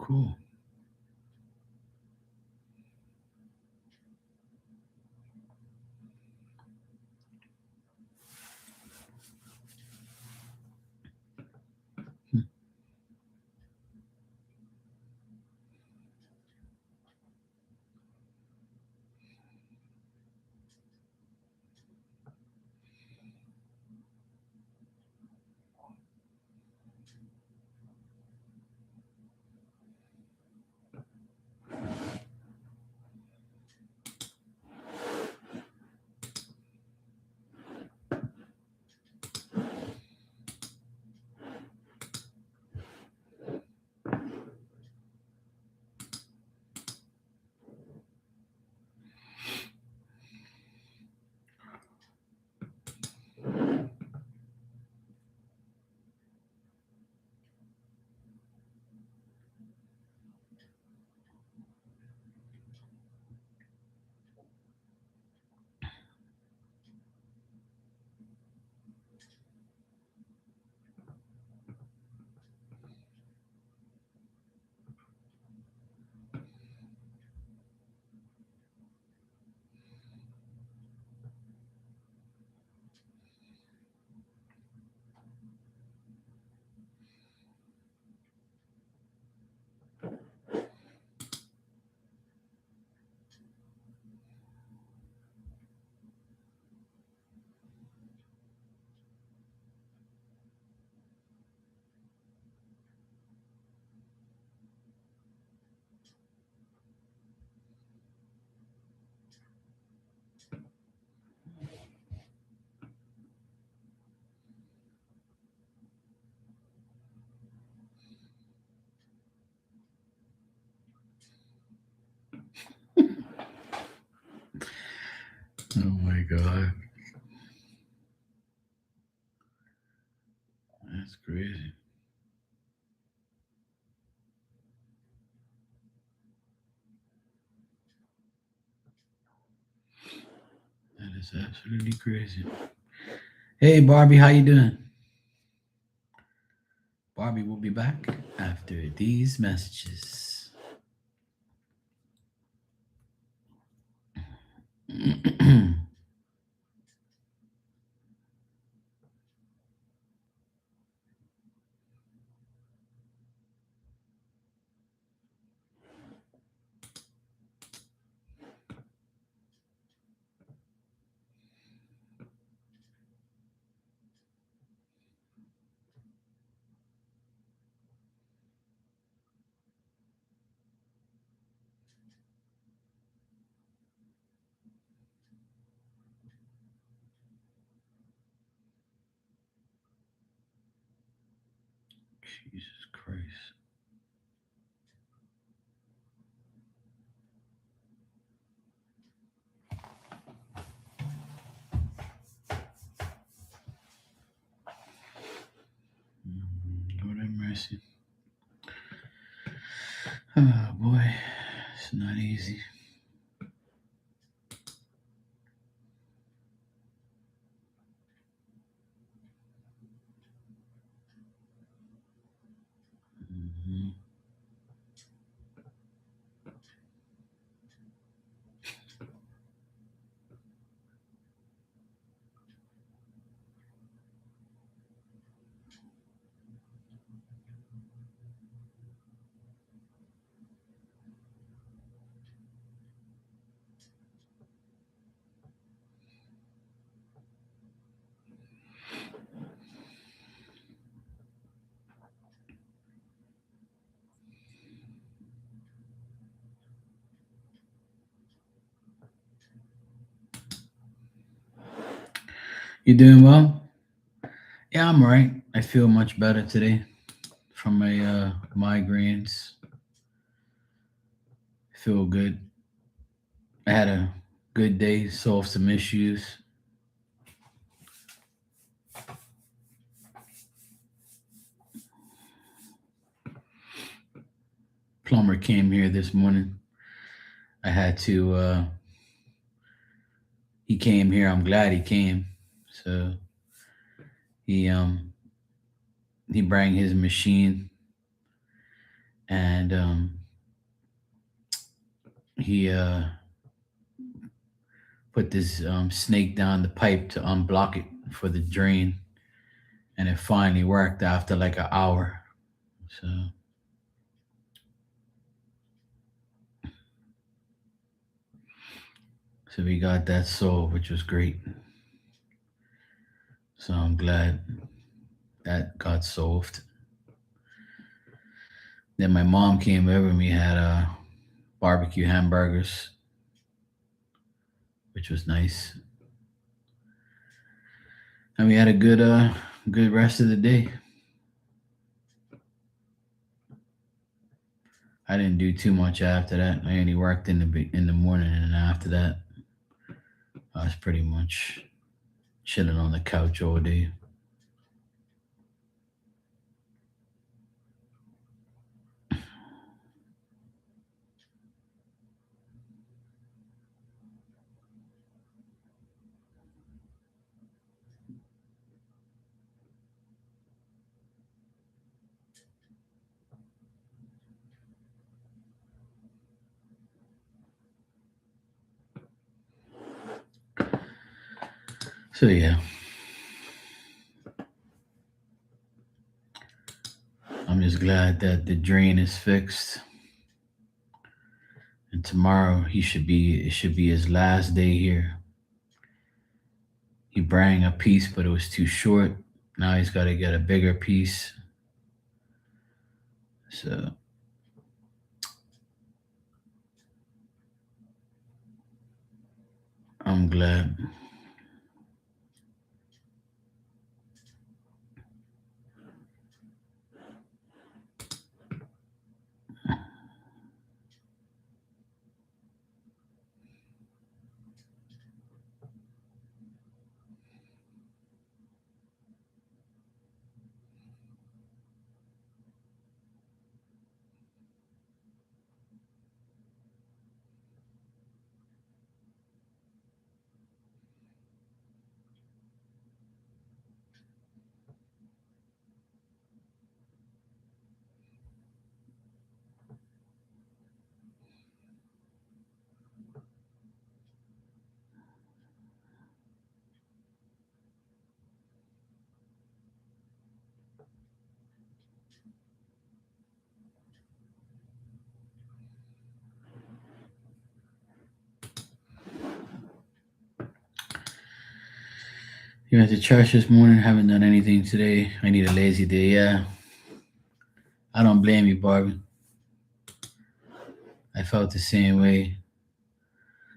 Cool. Hmm. Oh my God. That's crazy. That is absolutely crazy. Hey Barbie, how you doing? Barbie will be back after these messages. Jesus Christ. Lord have mercy. Oh boy, it's not easy. Mhm. You doing well? Yeah, I'm right. I feel much better today from my migraines. I feel good. I had a good day, solved some issues. Plumber came here this morning. I had to he came here. I'm glad he came. So he he brought his machine and he put this snake down the pipe to unblock it for the drain, and it finally worked after like an hour. So we got that solved, which was great. So I'm glad that got solved. Then my mom came over and we had barbecue hamburgers, which was nice. And we had a good rest of the day. I didn't do too much after that. I only worked in the morning, and after that, I was pretty much chilling on the couch all day. So yeah, I'm just glad that the drain is fixed. And tomorrow it should be his last day here. He brought a piece, but it was too short. Now he's got to get a bigger piece. So I'm glad. You went to church this morning? Haven't done anything today. I need a lazy day. Yeah, I don't blame you, Barbie. I felt the same way.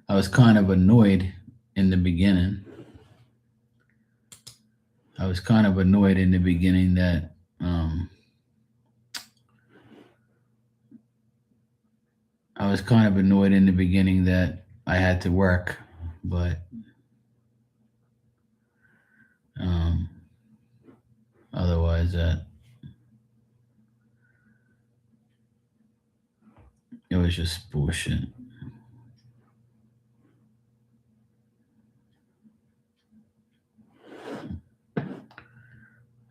I was kind of annoyed in the beginning. I was kind of annoyed in the beginning that I was kind of annoyed in the beginning that I had to work, but um, otherwise, it was just bullshit.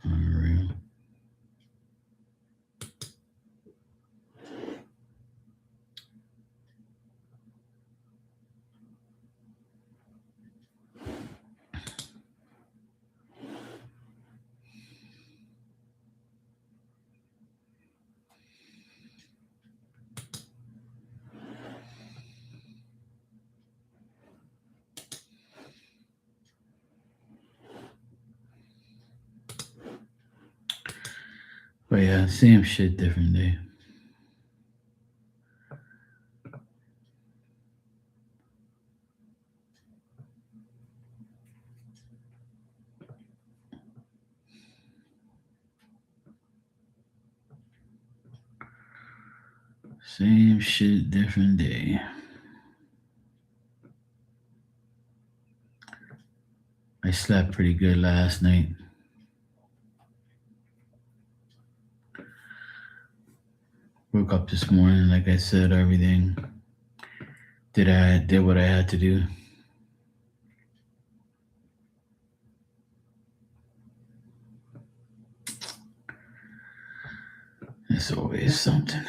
Unreal. But yeah, same shit, different day. Same shit, different day. I slept pretty good last night. Woke up this morning, like I said, everything. Did what I had to do. It's always something.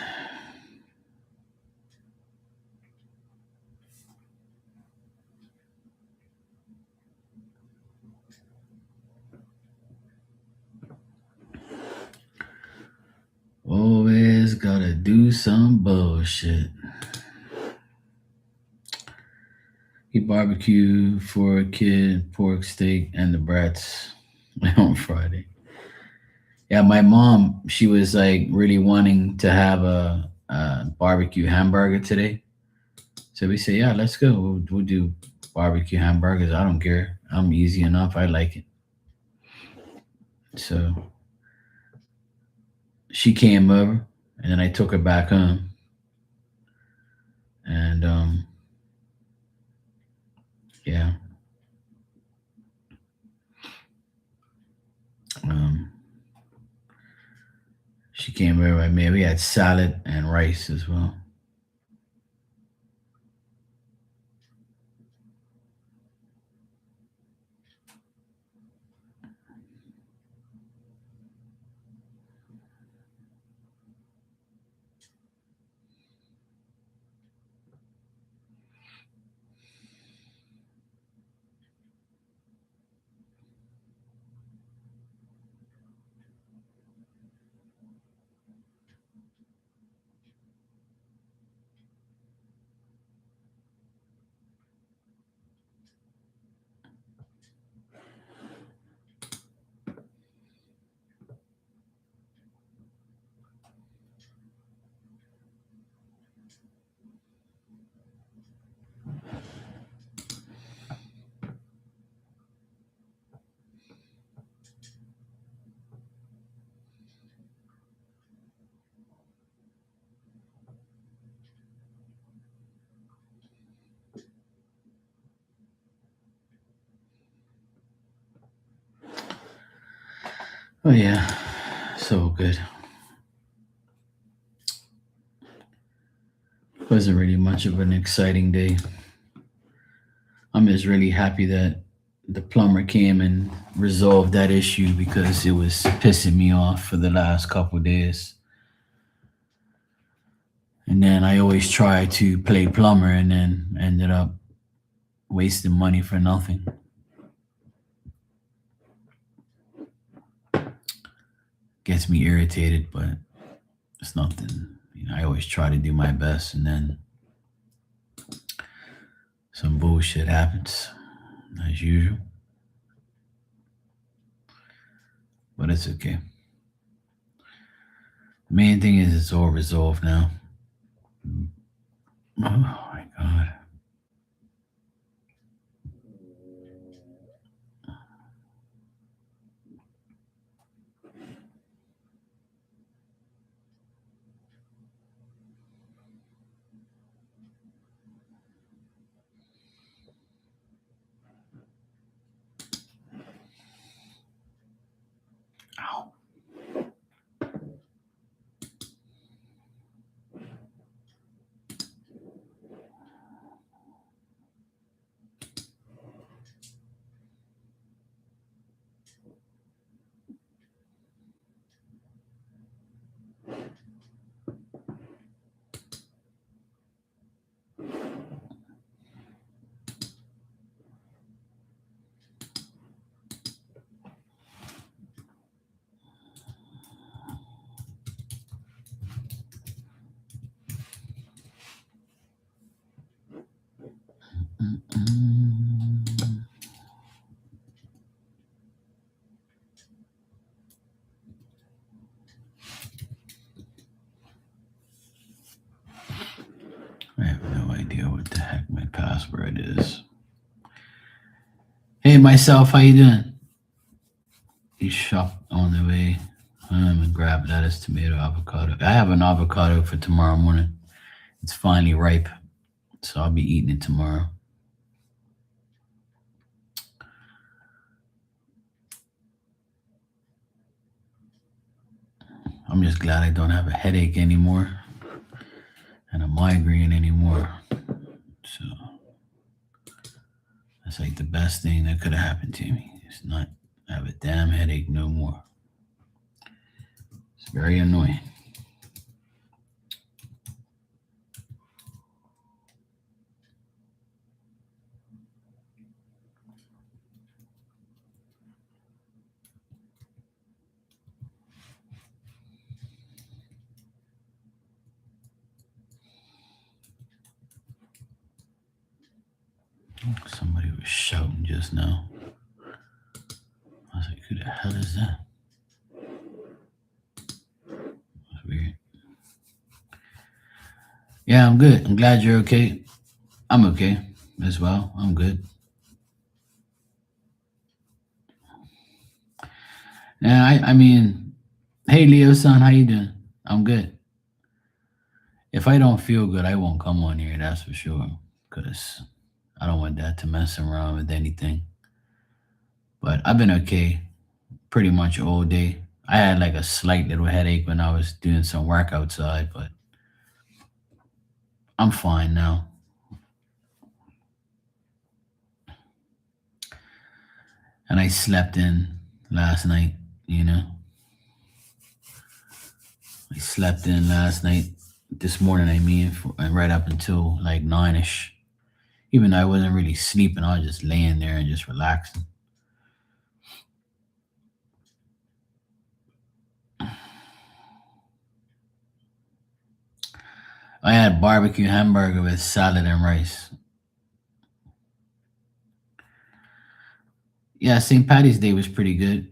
gotta do some bullshit. He barbecued for a kid, pork steak, and the brats on Friday. Yeah, my mom, she was like really wanting to have a barbecue hamburger today. So we say, yeah, let's go. We'll do barbecue hamburgers. I don't care. I'm easy enough. I like it. So she came over, and then I took her back home, and yeah, um, she came over. I mean, we had salad and rice as well. Oh yeah, so good. Wasn't really much of an exciting day. I'm just really happy that the plumber came and resolved that issue because it was pissing me off for the last couple of days. And then I always try to play plumber and then ended up wasting money for nothing. Gets me irritated, but it's nothing. I always try to do my best, and then some bullshit happens as usual. But it's okay. The main thing is it's all resolved now. Oh my god. Ow. Mm-mm. I have no idea what the heck my password is. Hey, myself, how you doing? You shop on the way. I'm gonna grab lettuce, tomato, avocado. I have an avocado for tomorrow morning. It's finally ripe, so I'll be eating it tomorrow. I'm just glad I don't have a headache anymore and a migraine anymore. So that's like the best thing that could have happened to me. It's not have a damn headache no more. It's very annoying. Somebody was shouting just now. I was like, who the hell is that? That's weird. Yeah, I'm good. I'm glad you're okay. I'm okay as well. I'm good. Yeah, I mean, hey Leo son, how you doing? I'm good. If I don't feel good, I won't come on here, that's for sure. Cause I don't want that to mess around with anything. But I've been okay pretty much all day. I had like a slight little headache when I was doing some work outside, but I'm fine now. And I slept in last night, you know. I slept in last night, this morning, I mean, and right up until like 9ish. Even though I wasn't really sleeping, I was just laying there and just relaxing. I had barbecue hamburger with salad and rice. Yeah, St. Patty's Day was pretty good.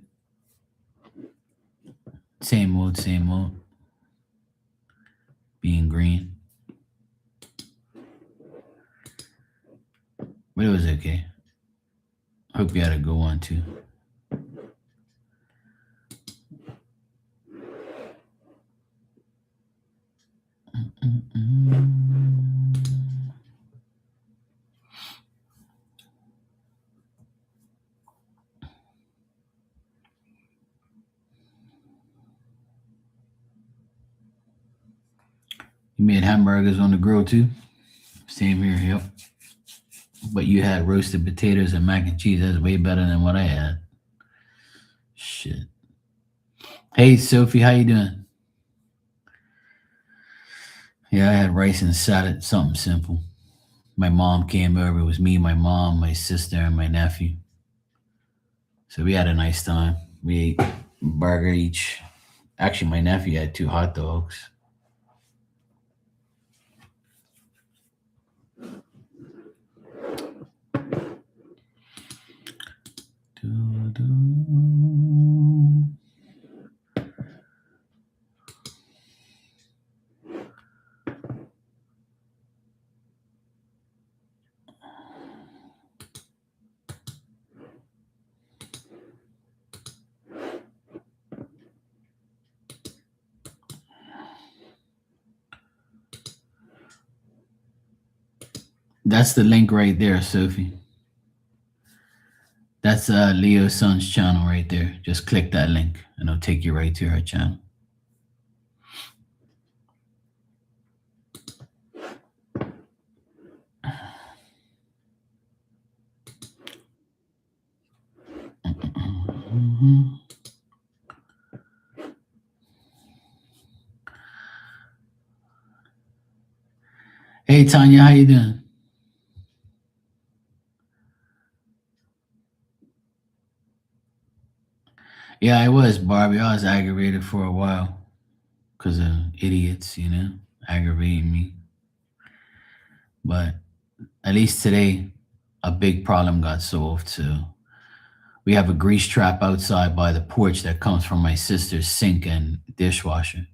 Same old, same old. Being green. But it was okay. Hope you had a good one too. Mm-mm. You made hamburgers on the grill too? Same here, yep. But you had roasted potatoes and mac and cheese. That's way better than what I had. Shit. Hey Sophie, how you doing? Yeah, I had rice and salad, something simple. My mom came over. It was me, my mom, my sister, and my nephew. So we had a nice time. We ate a burger each. Actually, my nephew had two hot dogs. Doo-doo. That's the link right there, Sophie. That's Leo Sun's channel right there. Just click that link and it'll take you right to her channel. Mhm. Hey Tanya, how you doing? Yeah, I was Barbie. I was aggravated for a while because of idiots, aggravating me. But at least today, a big problem got solved. So we have a grease trap outside by the porch that comes from my sister's sink and dishwasher,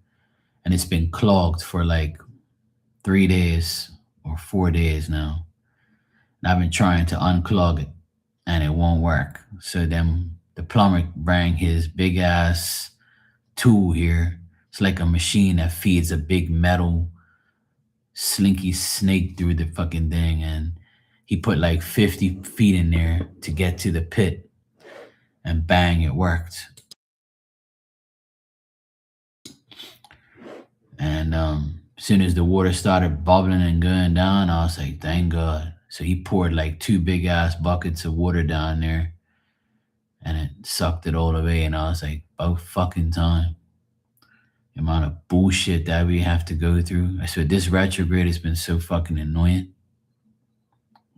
and it's been clogged for like 3 days or 4 days now. And I've been trying to unclog it, and it won't work. So then the plumber bring his big ass tool here. It's like a machine that feeds a big metal slinky snake through the fucking thing, and he put like 50 feet in there to get to the pit, and bang, it worked. And as soon as the water started bubbling and going down, I was like, thank God. So he poured like two big ass buckets of water down there, and it sucked it all away. And I was like, about fucking time. The amount of bullshit that we have to go through. I swear, this retrograde has been so fucking annoying.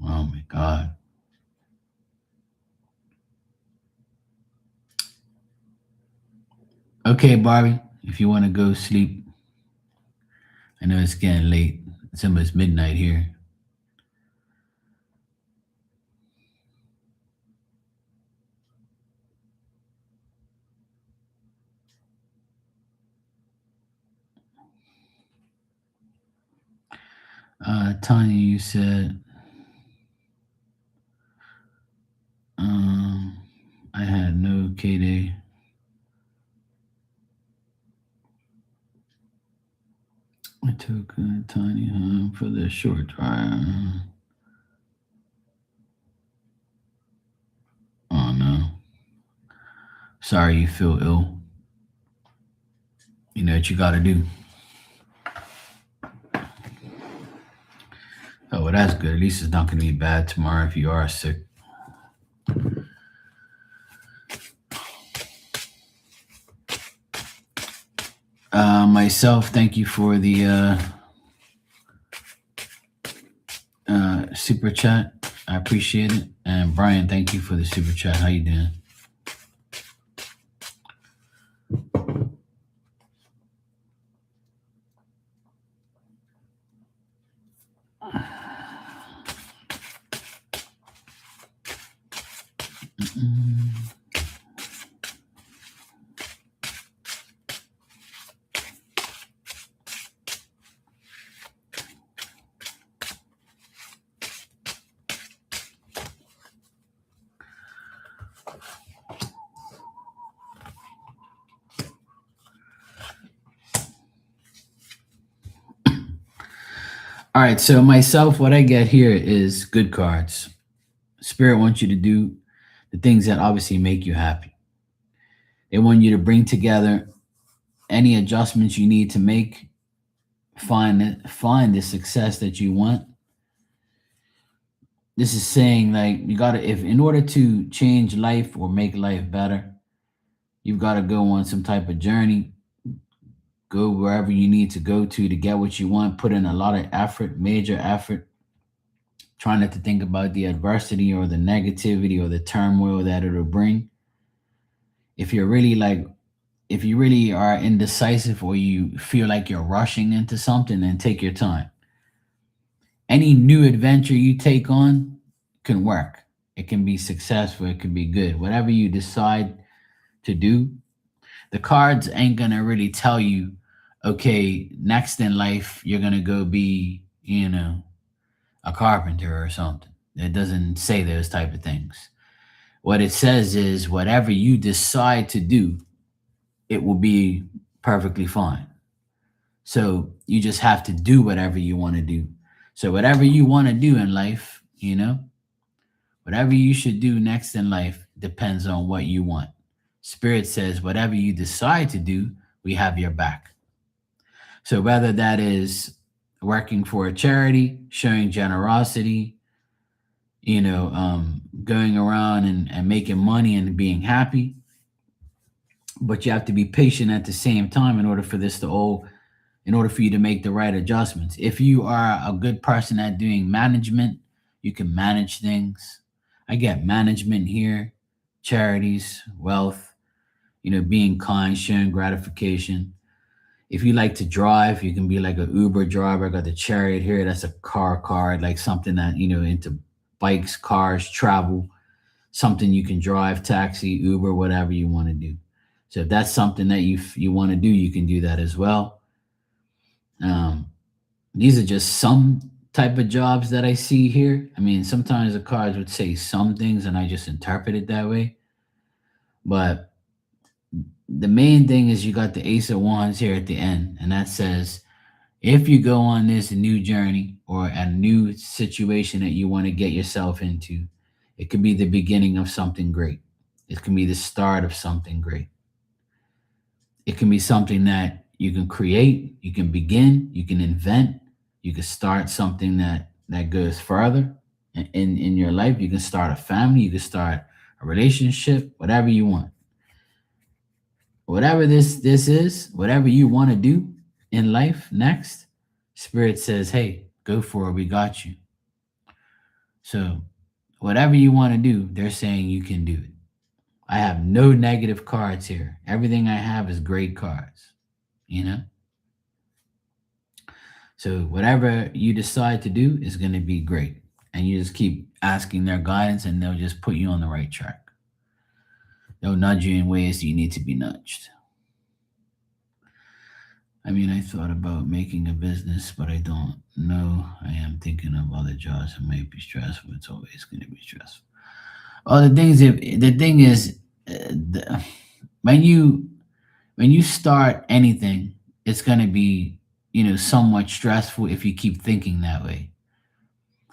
Oh my God. Okay, Barbie, if you want to go sleep, I know it's getting late. It's almost midnight here. Tanya, you said I had no K Day. I took Tiny home for the short drive. Oh no. Sorry you feel ill. You know what you gotta do. Oh, well, that's good. At least it's not gonna be bad tomorrow if you are sick. Myself, thank you for the super chat. I appreciate it. And Brian, thank you for the super chat. How you doing? All right, so myself, what I get here is good cards. Spirit wants you to do the things that obviously make you happy. They want you to bring together any adjustments you need to make, find the success that you want. This is saying like you gotta, if in order to change life or make life better, you've got to go on some type of journey, go wherever you need to go to get what you want, put in a lot of effort, major effort. Try not to think about the adversity or the negativity or the turmoil that it'll bring. If you're really like, if you really are indecisive or you feel like you're rushing into something, then take your time. Any new adventure you take on can work. It can be successful, it can be good. Whatever you decide to do, the cards ain't gonna really tell you, okay, next in life, you're gonna go be, a carpenter or something. It doesn't say those type of things. What it says is whatever you decide to do, it will be perfectly fine. So you just have to do whatever you want to do. So whatever you want to do in life, whatever you should do next in life depends on what you want. Spirit says whatever you decide to do, we have your back. So whether that is working for a charity, showing generosity, going around and making money and being happy, but you have to be patient at the same time in order for this to all in order for you to make the right adjustments. If you are a good person at doing management, you can manage things. I get management here, charities, wealth, being kind, sharing gratification. If you like to drive, you can be like an Uber driver. I got the chariot here. That's a car card, like something that, into bikes, cars, travel, something you can drive, taxi, Uber, whatever you want to do. So if that's something that you want to do, you can do that as well. Um, these are just some type of jobs that I see here. I mean, sometimes the cards would say some things and I just interpret it that way. But the main thing is you got the Ace of Wands here at the end, and that says if you go on this new journey or a new situation that you want to get yourself into, it could be the beginning of something great. It can be the start of something great. It can be something that you can create, you can begin, you can invent, you can start something that goes further in your life. You can start a family, you can start a relationship, whatever you want. Whatever this is, whatever you want to do in life next, Spirit says, "Hey, go for it. We got you." So, whatever you want to do, they're saying you can do it. I have no negative cards here. Everything I have is great cards, you know? So whatever you decide to do is going to be great. And you just keep asking their guidance and they'll just put you on the right track. They'll nudge you in ways that you need to be nudged. I mean, I thought about making a business, but I don't. No, I am thinking of other jobs that might be stressful. It's always going to be stressful. Oh, the thing is, when you start anything, it's going to be, somewhat stressful if you keep thinking that way.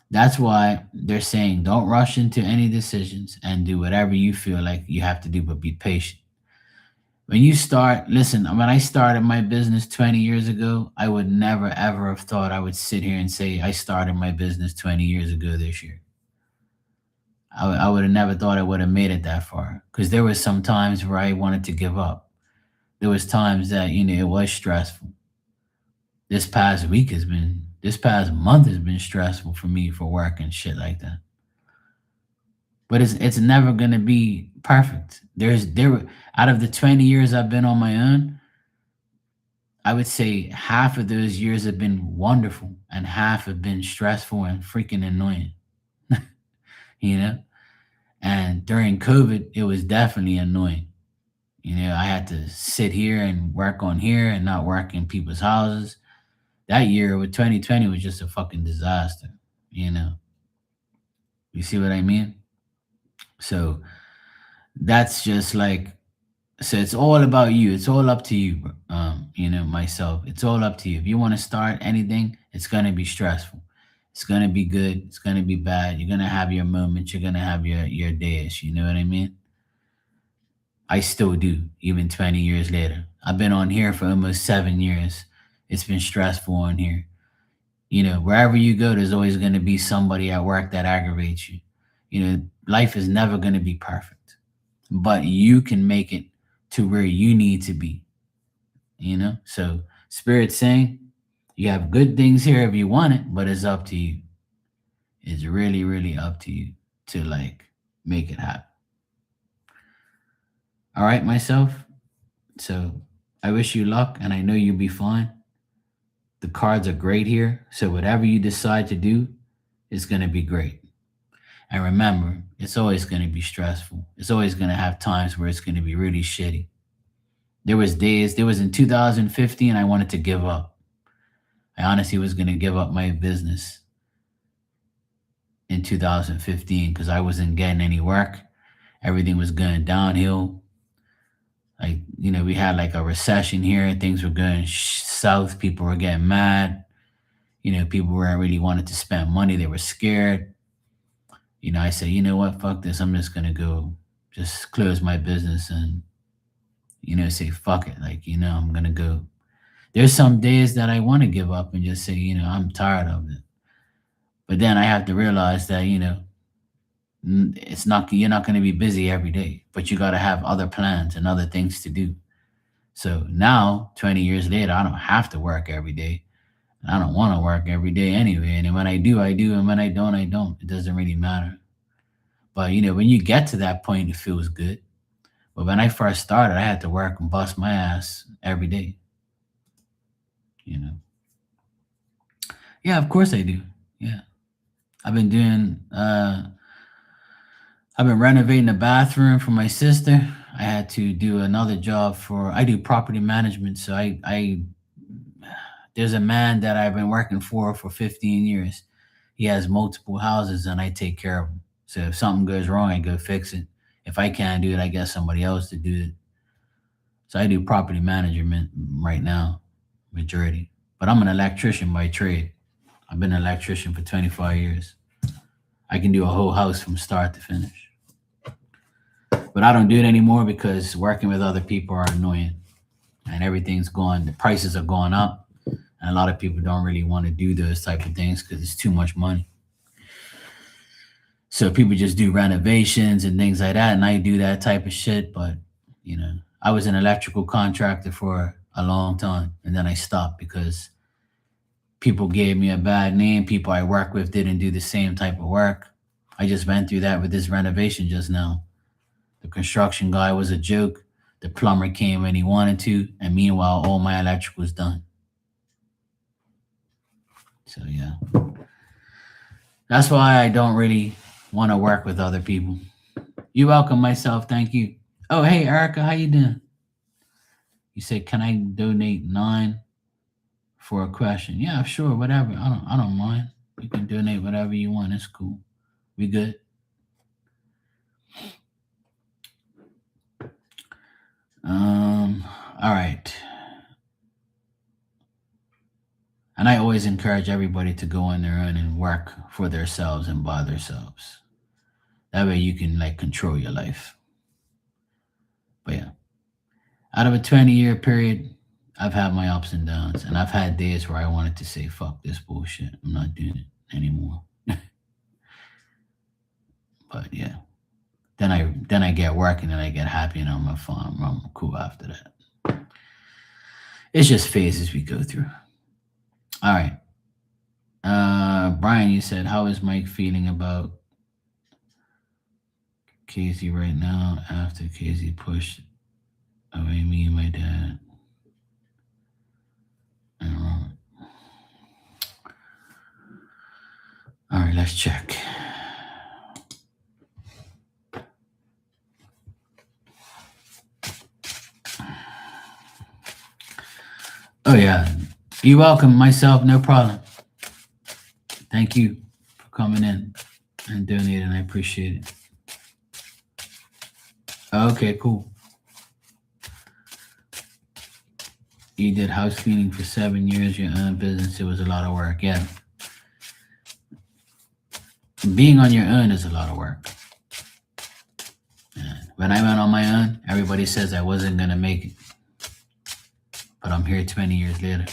That's why they're saying don't rush into any decisions and do whatever you feel like you have to do, but be patient. When you start, listen, when I started my business 20 years ago, I would never ever have thought I would sit here and say I started my business 20 years ago this year. I would have never thought I would have made it that far, because there was some times where I wanted to give up. There was times that, it was stressful. This past month has been stressful for me for work and shit like that. But it's never gonna be perfect. Out of the 20 years I've been on my own, I would say half of those years have been wonderful and half have been stressful and freaking annoying. you know? And during COVID, it was definitely annoying. I had to sit here and work on here and not work in people's houses. That year with 2020 was just a fucking disaster. You know, you see what I mean? So that's just like, so it's all about you. It's all up to you. Myself, it's all up to you. If you want to start anything, it's going to be stressful. It's going to be good. It's going to be bad. You're going to have your moments. You're going to have your days. You know what I mean? I still do, even 20 years later. I've been on here for almost 7 years. It's been stressful on here. Wherever you go, there's always going to be somebody at work that aggravates you. Life is never going to be perfect, but you can make it to where you need to be. So Spirit saying, you have good things here if you want it, but it's up to you. It's really, really up to you to like make it happen. All right, myself. So I wish you luck, and I know you'll be fine. The cards are great here. So whatever you decide to do is going to be great. And remember, it's always going to be stressful. It's always going to have times where it's going to be really shitty. There was in 2015, I wanted to give up. I honestly was going to give up my business in 2015 because I wasn't getting any work. Everything was going downhill. Like, we had like a recession here. Things were going south. People were getting mad. People weren't really wanting to spend money. They were scared. I said, you know what? Fuck this. I'm just going to go just close my business and, say, fuck it. Like, I'm going to go. There's some days that I want to give up and just say, I'm tired of it. But then I have to realize that, you're not going to be busy every day, but you got to have other plans and other things to do. So now, 20 years later, I don't have to work every day. I don't want to work every day anyway. And when I do, I do. And when I don't, I don't. It doesn't really matter. But, when you get to that point, it feels good. But when I first started, I had to work and bust my ass every day. You know. Yeah, of course I do. Yeah. I've been doing, I've been renovating a bathroom for my sister. I had to do another job I do property management. So there's a man that I've been working for 15 years. He has multiple houses and I take care of them. So if something goes wrong, I go fix it. If I can't do it, I get somebody else to do it. So I do property management right now, majority. But I'm an electrician by trade. I've been an electrician for 25 years. I can do a whole house from start to finish. But I don't do it anymore because working with other people are annoying. And the prices are going up. And a lot of people don't really want to do those type of things because it's too much money. So people just do renovations and things like that. And I do that type of shit. But, I was an electrical contractor for a long time. And then I stopped because people gave me a bad name. People I work with didn't do the same type of work. I just went through that with this renovation just now. The construction guy was a joke. The plumber came when he wanted to. And meanwhile, all my electric was done. So, yeah. That's why I don't really want to work with other people. You're welcome, myself. Thank you. Oh, hey, Erica, how you doing? You said, can I donate 9 for a question. Yeah, sure, whatever. I don't mind. You can donate whatever you want. It's cool. We good. All right. And I always encourage everybody to go on their own and work for themselves and by themselves. That way you can like control your life. But yeah, out of a 20-year period, I've had my ups and downs, and I've had days where I wanted to say, "Fuck this bullshit. I'm not doing it anymore." But yeah, then I get working and I get happy and I'm cool after that. It's just phases we go through. All right. Brian, you said, how is Mike feeling about Casey right now after Casey pushed away me and my dad? And Robert. All right, let's check. Oh yeah, you're welcome. Myself, no problem. Thank you for coming in and donating. I appreciate it. Okay, cool. You did house cleaning for 7 years, your own business. It was a lot of work. Yeah. Being on your own is a lot of work. And when I went on my own, everybody says I wasn't going to make it. But I'm here 20 years later.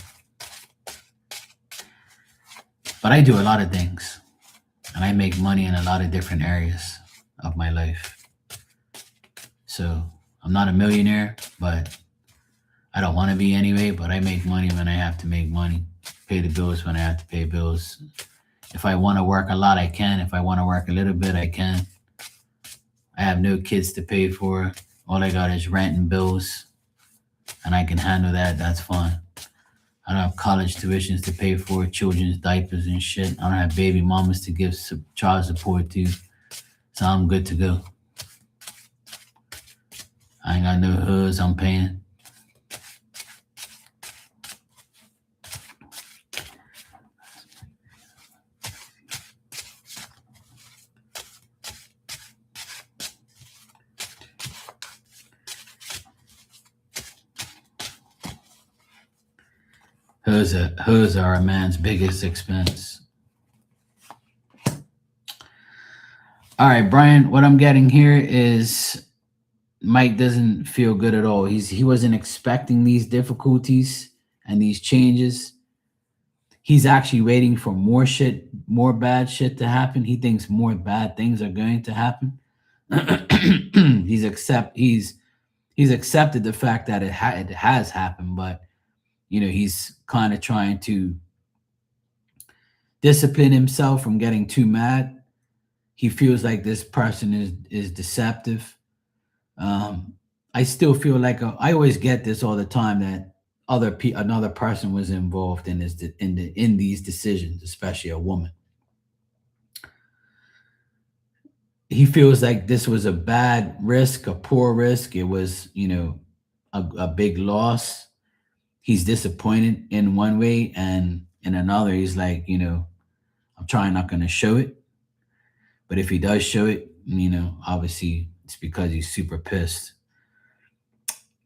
But I do a lot of things. And I make money in a lot of different areas of my life. So I'm not a millionaire, but I don't want to be anyway. But I make money when I have to make money. Pay the bills when I have to pay bills. If I want to work a lot, I can. If I want to work a little bit, I can. I have no kids to pay for. All I got is rent and bills. And I can handle that. That's fine. I don't have college tuitions to pay for, children's diapers and shit. I don't have baby mamas to give child support to. So I'm good to go. I ain't got no hoods I'm paying. Hoods are a man's biggest expense. All right, Brian, what I'm getting here is Mike doesn't feel good at all. He wasn't expecting these difficulties and these changes. He's actually waiting for more shit, more bad shit to happen. He thinks more bad things are going to happen. he's accepted the fact that it has happened, but he's kind of trying to discipline himself from getting too mad. He feels like this person is deceptive. I still feel like I always get this all the time that another person was involved in these decisions, especially a woman. He feels like this was a bad risk, a poor risk. It was, a big loss. He's disappointed in one way, and in another, he's like, I'm trying not going to show it. But if he does show it, obviously it's because he's super pissed.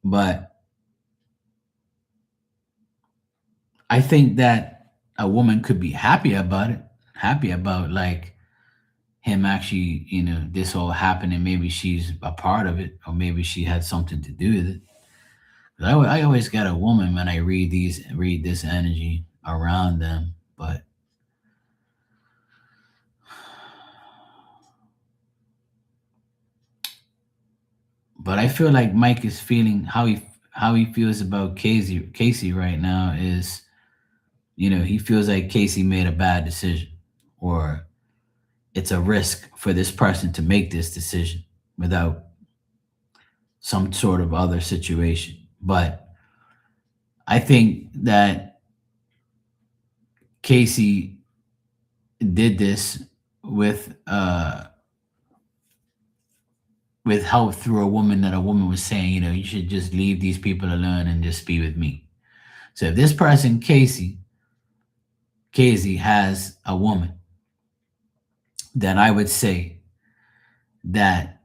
But I think that a woman could be happy about it, happy about like him actually, this all happening. Maybe she's a part of it, or maybe she had something to do with it. I always get a woman when I read this energy around them, but I feel like Mike is feeling how he feels about Casey right now is, he feels like Casey made a bad decision, or it's a risk for this person to make this decision without some sort of other situation. But I think that Casey did this with help through a woman, that a woman was saying, you should just leave these people alone and just be with me. So if this person, Casey, Casey has a woman, then I would say that,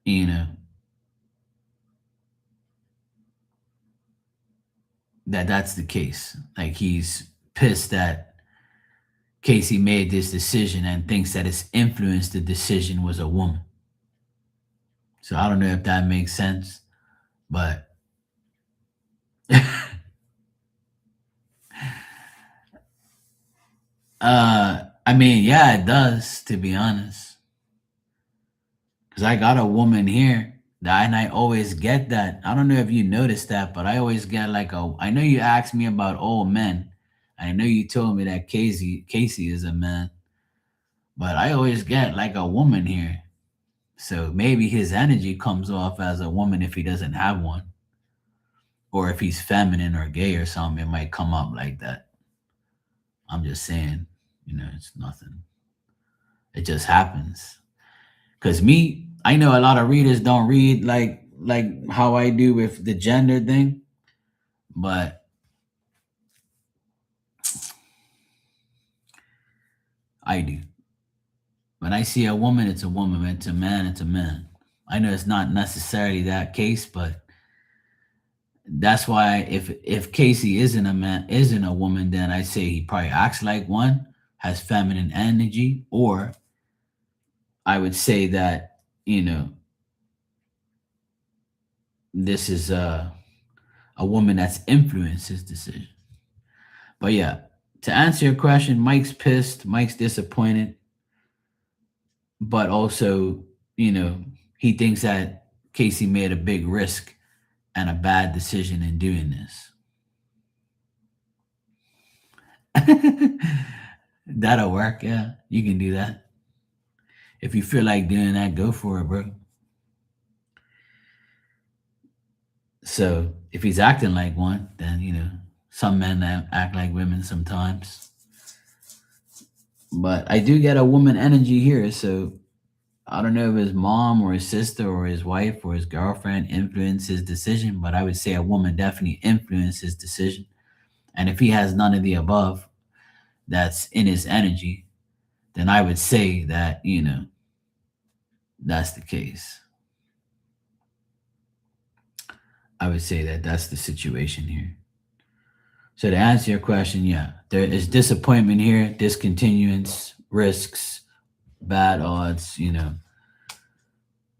you know, that's the case. Like he's pissed that Casey made this decision and thinks that it's influenced the decision was a woman. So I don't know if that makes sense, but I mean, yeah, it does, to be honest. Because I got a woman here that, and I always get that. I don't know if you noticed that, but I always get like a. I know you asked me about old men. I know you told me that Casey is a man, but I always get like a woman here. So maybe his energy comes off as a woman if he doesn't have one, or if he's feminine or gay or something, it might come up like that. I'm just saying, it's nothing. It just happens. Cause me, I know a lot of readers don't read like how I do with the gender thing, but I do. When I see a woman, it's a woman. When it's a man, it's a man. I know it's not necessarily that case, but that's why if Casey isn't a woman, then I say he probably acts like one, has feminine energy, or I would say that this is a woman that's influenced his decision. But yeah, to answer your question, Mike's pissed, Mike's disappointed, but also, you know, he thinks that Casey made a big risk and a bad decision in doing this. That'll work, yeah. You can do that. If you feel like doing that, go for it, bro. So if he's acting like one, then some men act like women sometimes. But I do get a woman energy here, so I don't know if his mom or his sister or his wife or his girlfriend influenced his decision, but I would say a woman definitely influenced his decision. And if he has none of the above that's in his energy, then I would say that, that's the case. I would say that that's the situation here. So to answer your question, yeah, there is disappointment here, discontinuance, risks, bad odds,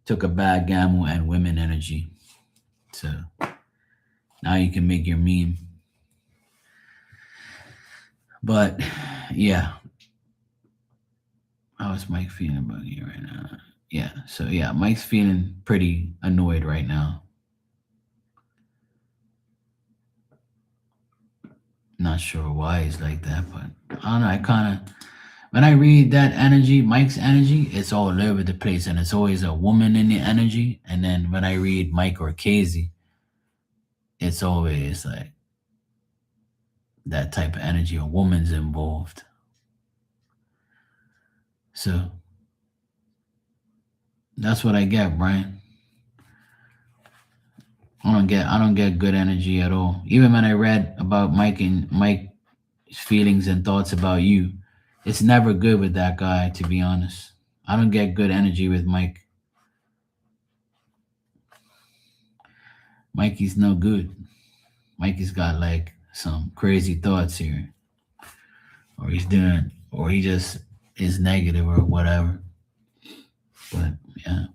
took a bad gamble and women energy. So now you can make your meme. But yeah, how is Mike feeling about you right now? Yeah, so yeah, Mike's feeling pretty annoyed right now. Not sure why he's like that, but I don't know. I kind of, when I read that energy, Mike's energy, it's all over the place, and it's always a woman in the energy. And then when I read Mike or Casey, it's always like that type of energy. A woman's involved. So that's what I get, Brian. I don't get good energy at all. Even when I read about Mike's feelings and thoughts about you, it's never good with that guy, to be honest. I don't get good energy with Mike. Mikey's no good. Mikey's got like some crazy thoughts here. Or he just is negative or whatever. But yeah.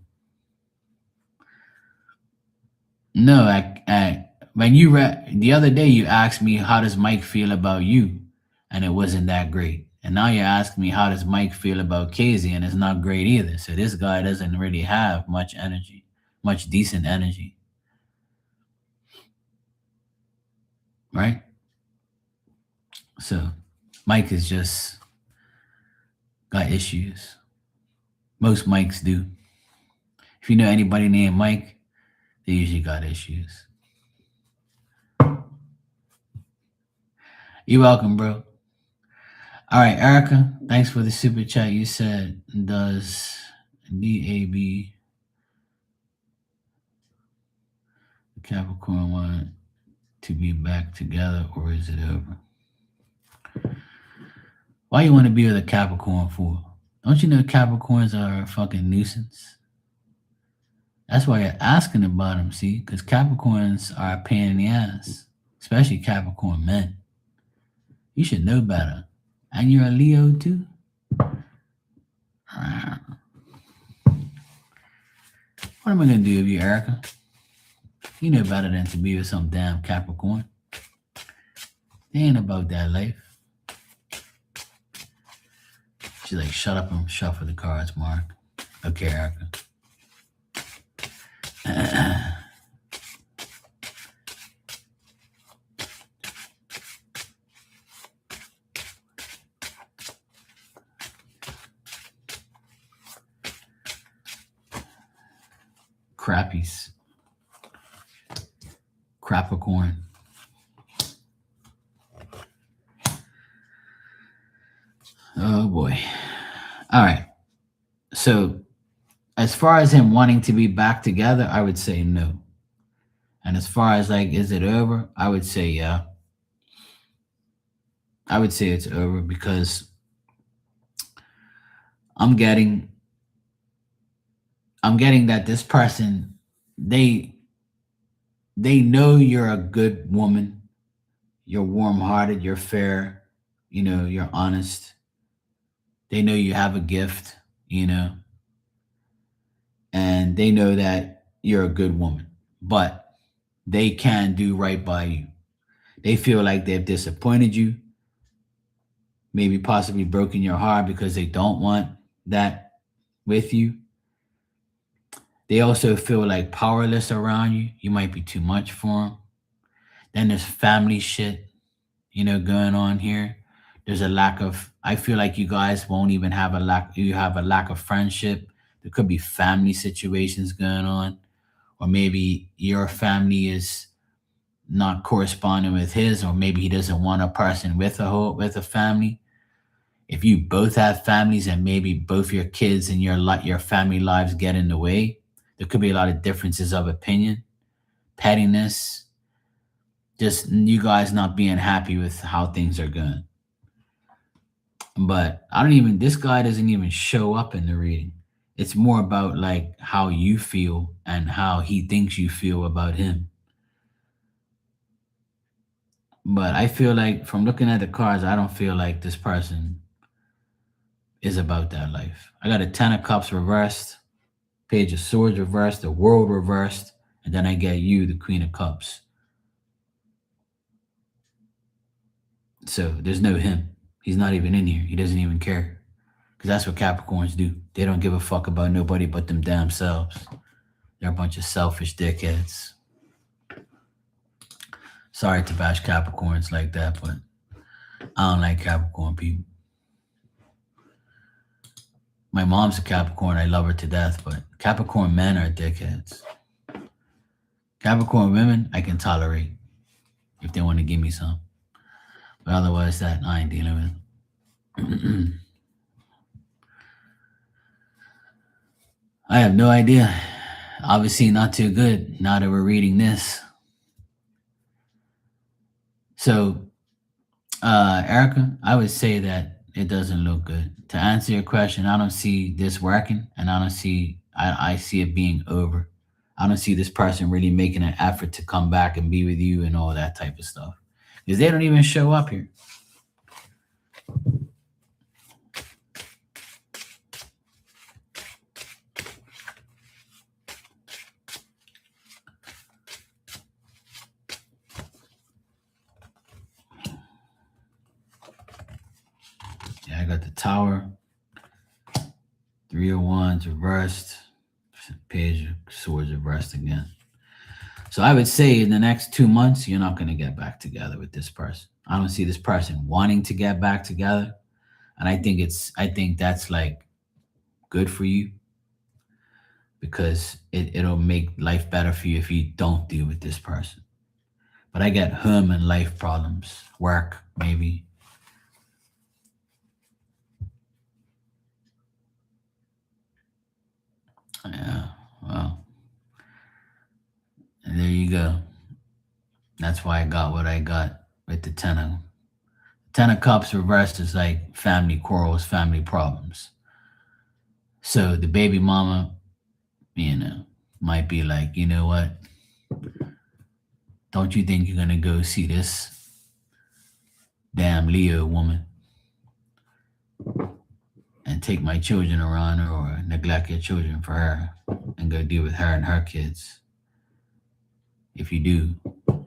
No, when you read the other day, you asked me how does Mike feel about you, and it wasn't that great. And now you ask me how does Mike feel about Casey, and it's not great either. So this guy doesn't really have much energy, much decent energy, right? So Mike is just got issues. Most Mikes do. If you know anybody named Mike, they usually got issues. You're welcome, bro. All right, Erica, thanks for the super chat. You said, does DAB Capricorn want to be back together or is it over? Why you want to be with a Capricorn for? Don't you know Capricorns are a fucking nuisance? That's why you're asking about them, see? Because Capricorns are a pain in the ass, especially Capricorn men. You should know better. And you're a Leo too? What am I going to do with you, Erica? You know better than to be with some damn Capricorn. They ain't about that life. She's like, shut up and shuffle the cards, Mark. Okay, Erica. Crappies. Crapicorn. Oh boy. All right. So, as far as him wanting to be back together, I would say no. And as far as like, is it over? I would say yeah. I would say it's over because I'm getting I'm getting that this person they they know you're a good woman, you're warm-hearted, you're fair, you're honest. They know you have a gift, you know, and they know that you're a good woman. But they can do right by you. They feel like they've disappointed you, maybe possibly broken your heart because they don't want that with you. They also feel like powerless around you. You might be too much for them. Then there's family shit, going on here. There's a lack of, I feel like you guys won't even have you have a lack of friendship. There could be family situations going on, or maybe your family is not corresponding with his, or maybe he doesn't want a person with with a family. If you both have families and maybe both your kids and your family lives get in the way, there could be a lot of differences of opinion, pettiness, just you guys not being happy with how things are going. But this guy doesn't even show up in the reading. It's more about like how you feel and how he thinks you feel about him. But I feel like from looking at the cards, I don't feel like this person is about that life. I got a 10 of Cups reversed, Page of Swords reversed, the World reversed, and then I get you, the Queen of Cups. So there's no him. He's not even in here. He doesn't even care. Because that's what Capricorns do. They don't give a fuck about nobody but them damn selves. They're a bunch of selfish dickheads. Sorry to bash Capricorns like that, but I don't like Capricorn people. My mom's a Capricorn. I love her to death, but Capricorn men are dickheads. Capricorn women, I can tolerate if they want to give me some. But otherwise, that I ain't dealing with. I have no idea. Obviously, not too good now that we're reading this. So, Erica, I would say that it doesn't look good. To answer your question, I don't see this working, and I see it being over. I don't see this person really making an effort to come back and be with you and all that type of stuff because they don't even show up here. Yeah, I got the Tower, 3 of Wands reversed, Page of Swords reversed again. So I would say in the next 2 months, you're not going to get back together with this person. I don't see this person wanting to get back together. And I think that's like good for you because it'll make life better for you if you don't deal with this person. But I get home and life problems, work, maybe. Yeah, well, and there you go. That's why I got what I got with the Ten of Cups reversed is like family quarrels, family problems. So the baby mama, you know, might be like, you know what? Don't you think you're gonna go see this damn Leo woman and take my children around her or neglect your children for her and go deal with her and her kids? If you do,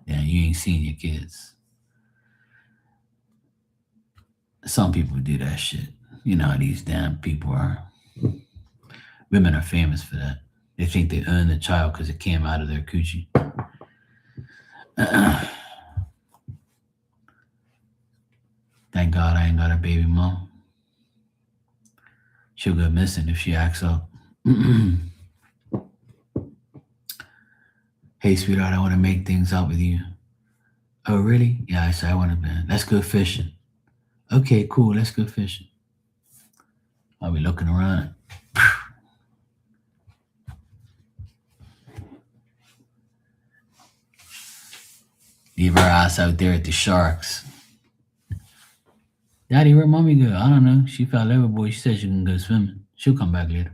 then you ain't seen your kids. Some people do that shit. You know how these damn people are. Women are famous for that. They think they own the child because it came out of their coochie. Thank God I ain't got a baby mom. She'll go missing if she acts up. Hey, sweetheart, I want to make things up with you. Oh, really? Yeah, I said I want to. Let's go fishing. Okay, cool. Let's go fishing. I'll be looking around. Leave her ass out there at the sharks. Daddy, where mommy go? I don't know. She fell overboard. She said she can go swimming. She'll come back later.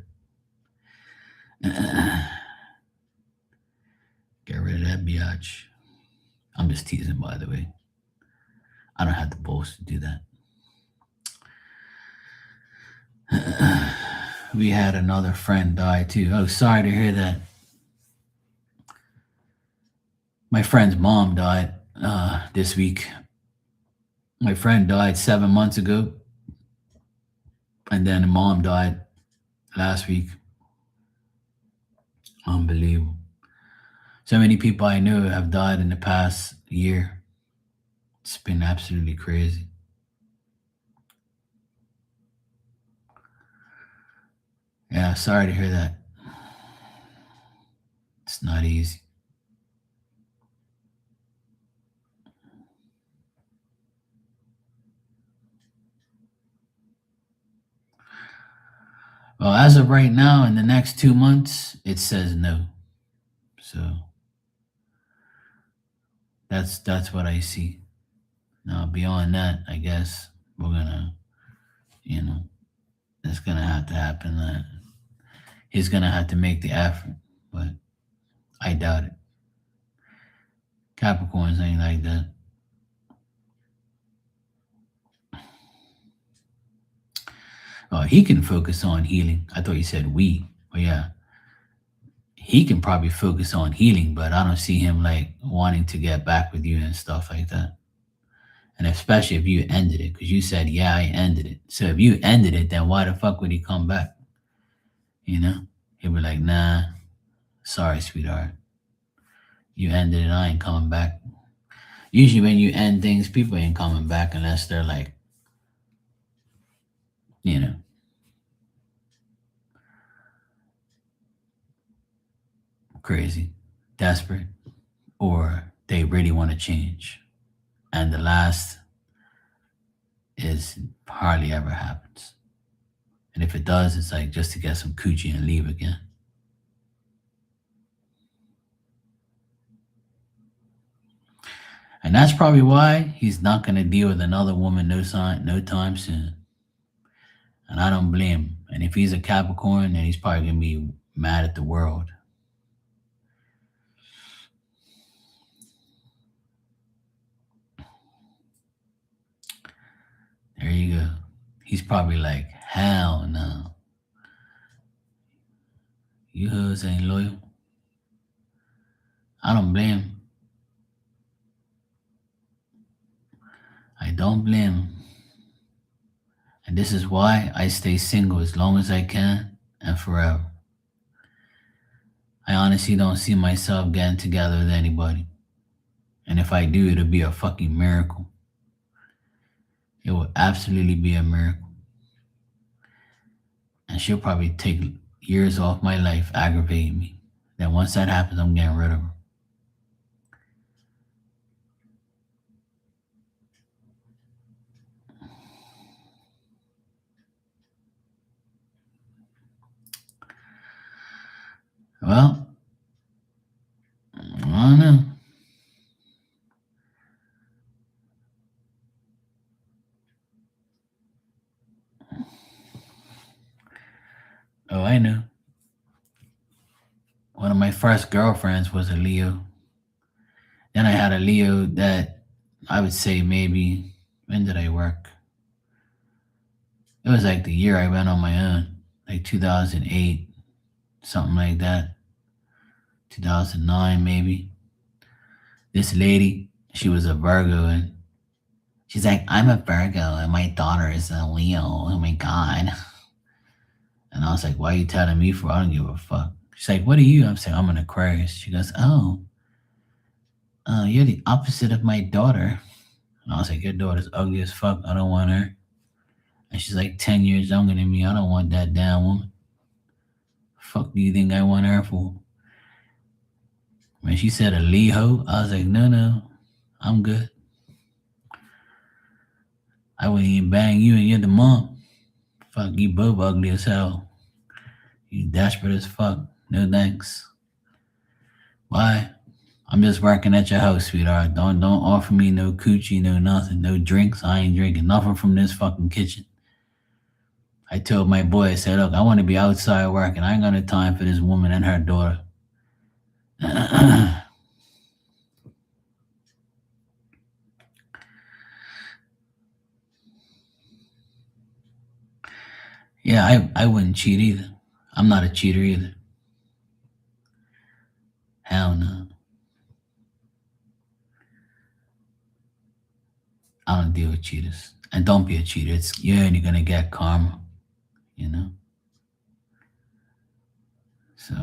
Get rid of that biatch. I'm just teasing, by the way. I don't have the balls to do that. We had another friend die too. Oh, sorry to hear that. My friend's mom died this week. My friend died 7 months ago, and then the mom died last week. Unbelievable. So many people I know have died in the past year. It's been absolutely crazy. Yeah, sorry to hear that. It's not easy. Well, as of right now, in the next 2 months, it says no. So that's what I see. Now beyond that, I guess we're gonna, you know, it's gonna have to happen. He's gonna have to make the effort, but I doubt it. Capricorns ain't like that. Oh, he can focus on healing. I thought you said we. Oh yeah, he can probably focus on healing, but I don't see him like wanting to get back with you and stuff like that. And especially if you ended it, because you said, yeah, I ended it. So if you ended it, then why the fuck would he come back? You know? He'd be like, nah, sorry, sweetheart. You ended it, I ain't coming back. Usually when you end things, people ain't coming back unless they're like, you know, crazy, desperate, or they really want to change. And the last is hardly ever happens. And if it does, it's like just to get some coochie and leave again. And that's probably why he's not going to deal with another woman no time soon. And I don't blame him. And if he's a Capricorn, then he's probably going to be mad at the world. There you go. He's probably like, hell no. You hoes ain't loyal. I don't blame him. I don't blame him. And this is why I stay single as long as I can and forever. I honestly don't see myself getting together with anybody. And if I do, it'll be a fucking miracle. It will absolutely be a miracle. And she'll probably take years off my life aggravating me. Then once that happens, I'm getting rid of her. Well, I don't know. Oh, I know. One of my first girlfriends was a Leo. Then I had a Leo that I would say maybe, when did I work? It was like the year I went on my own, like 2008, something like that. 2009 maybe. This lady, she was a Virgo, and she's like, I'm a Virgo and my daughter is a Leo. Oh my God. And I was like, why are you telling me for? I don't give a fuck. She's like, what are you? I'm saying, I'm an Aquarius. She goes, oh, you're the opposite of my daughter. And I was like, your daughter's ugly as fuck. I don't want her. And she's like 10 years younger than me. I don't want that damn woman. Fuck do you think I want her for? When she said a Leo, I was like, no, no, I'm good. I wouldn't even bang you and you're the mom. Fuck, you both ugly as hell. You desperate as fuck. No thanks. Why? I'm just working at your house, sweetheart. Don't offer me no coochie, no nothing, no drinks. I ain't drinking nothing from this fucking kitchen. I told my boy, I said, look, I want to be outside working. I ain't got no time for this woman and her daughter. Yeah, I wouldn't cheat either. I'm not a cheater either. Hell no. I don't deal with cheaters. And don't be a cheater. You're only gonna get karma, you know? So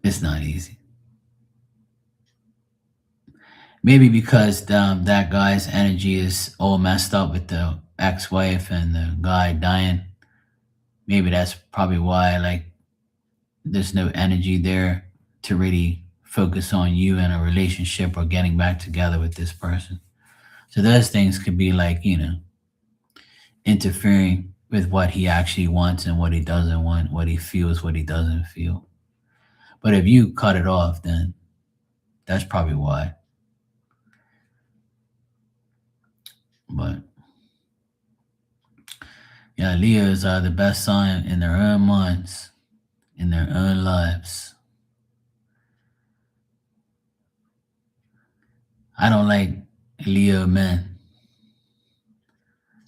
it's not easy. Maybe because that guy's energy is all messed up with the ex-wife and the guy dying. Maybe that's probably why, like, there's no energy there to really focus on you and a relationship or getting back together with this person. So those things could be like, interfering with what he actually wants and what he doesn't want, what he feels, what he doesn't feel. But if you cut it off, then that's probably why. But yeah, Leos are the best sign in their own minds, in their own lives. I don't like Leo men.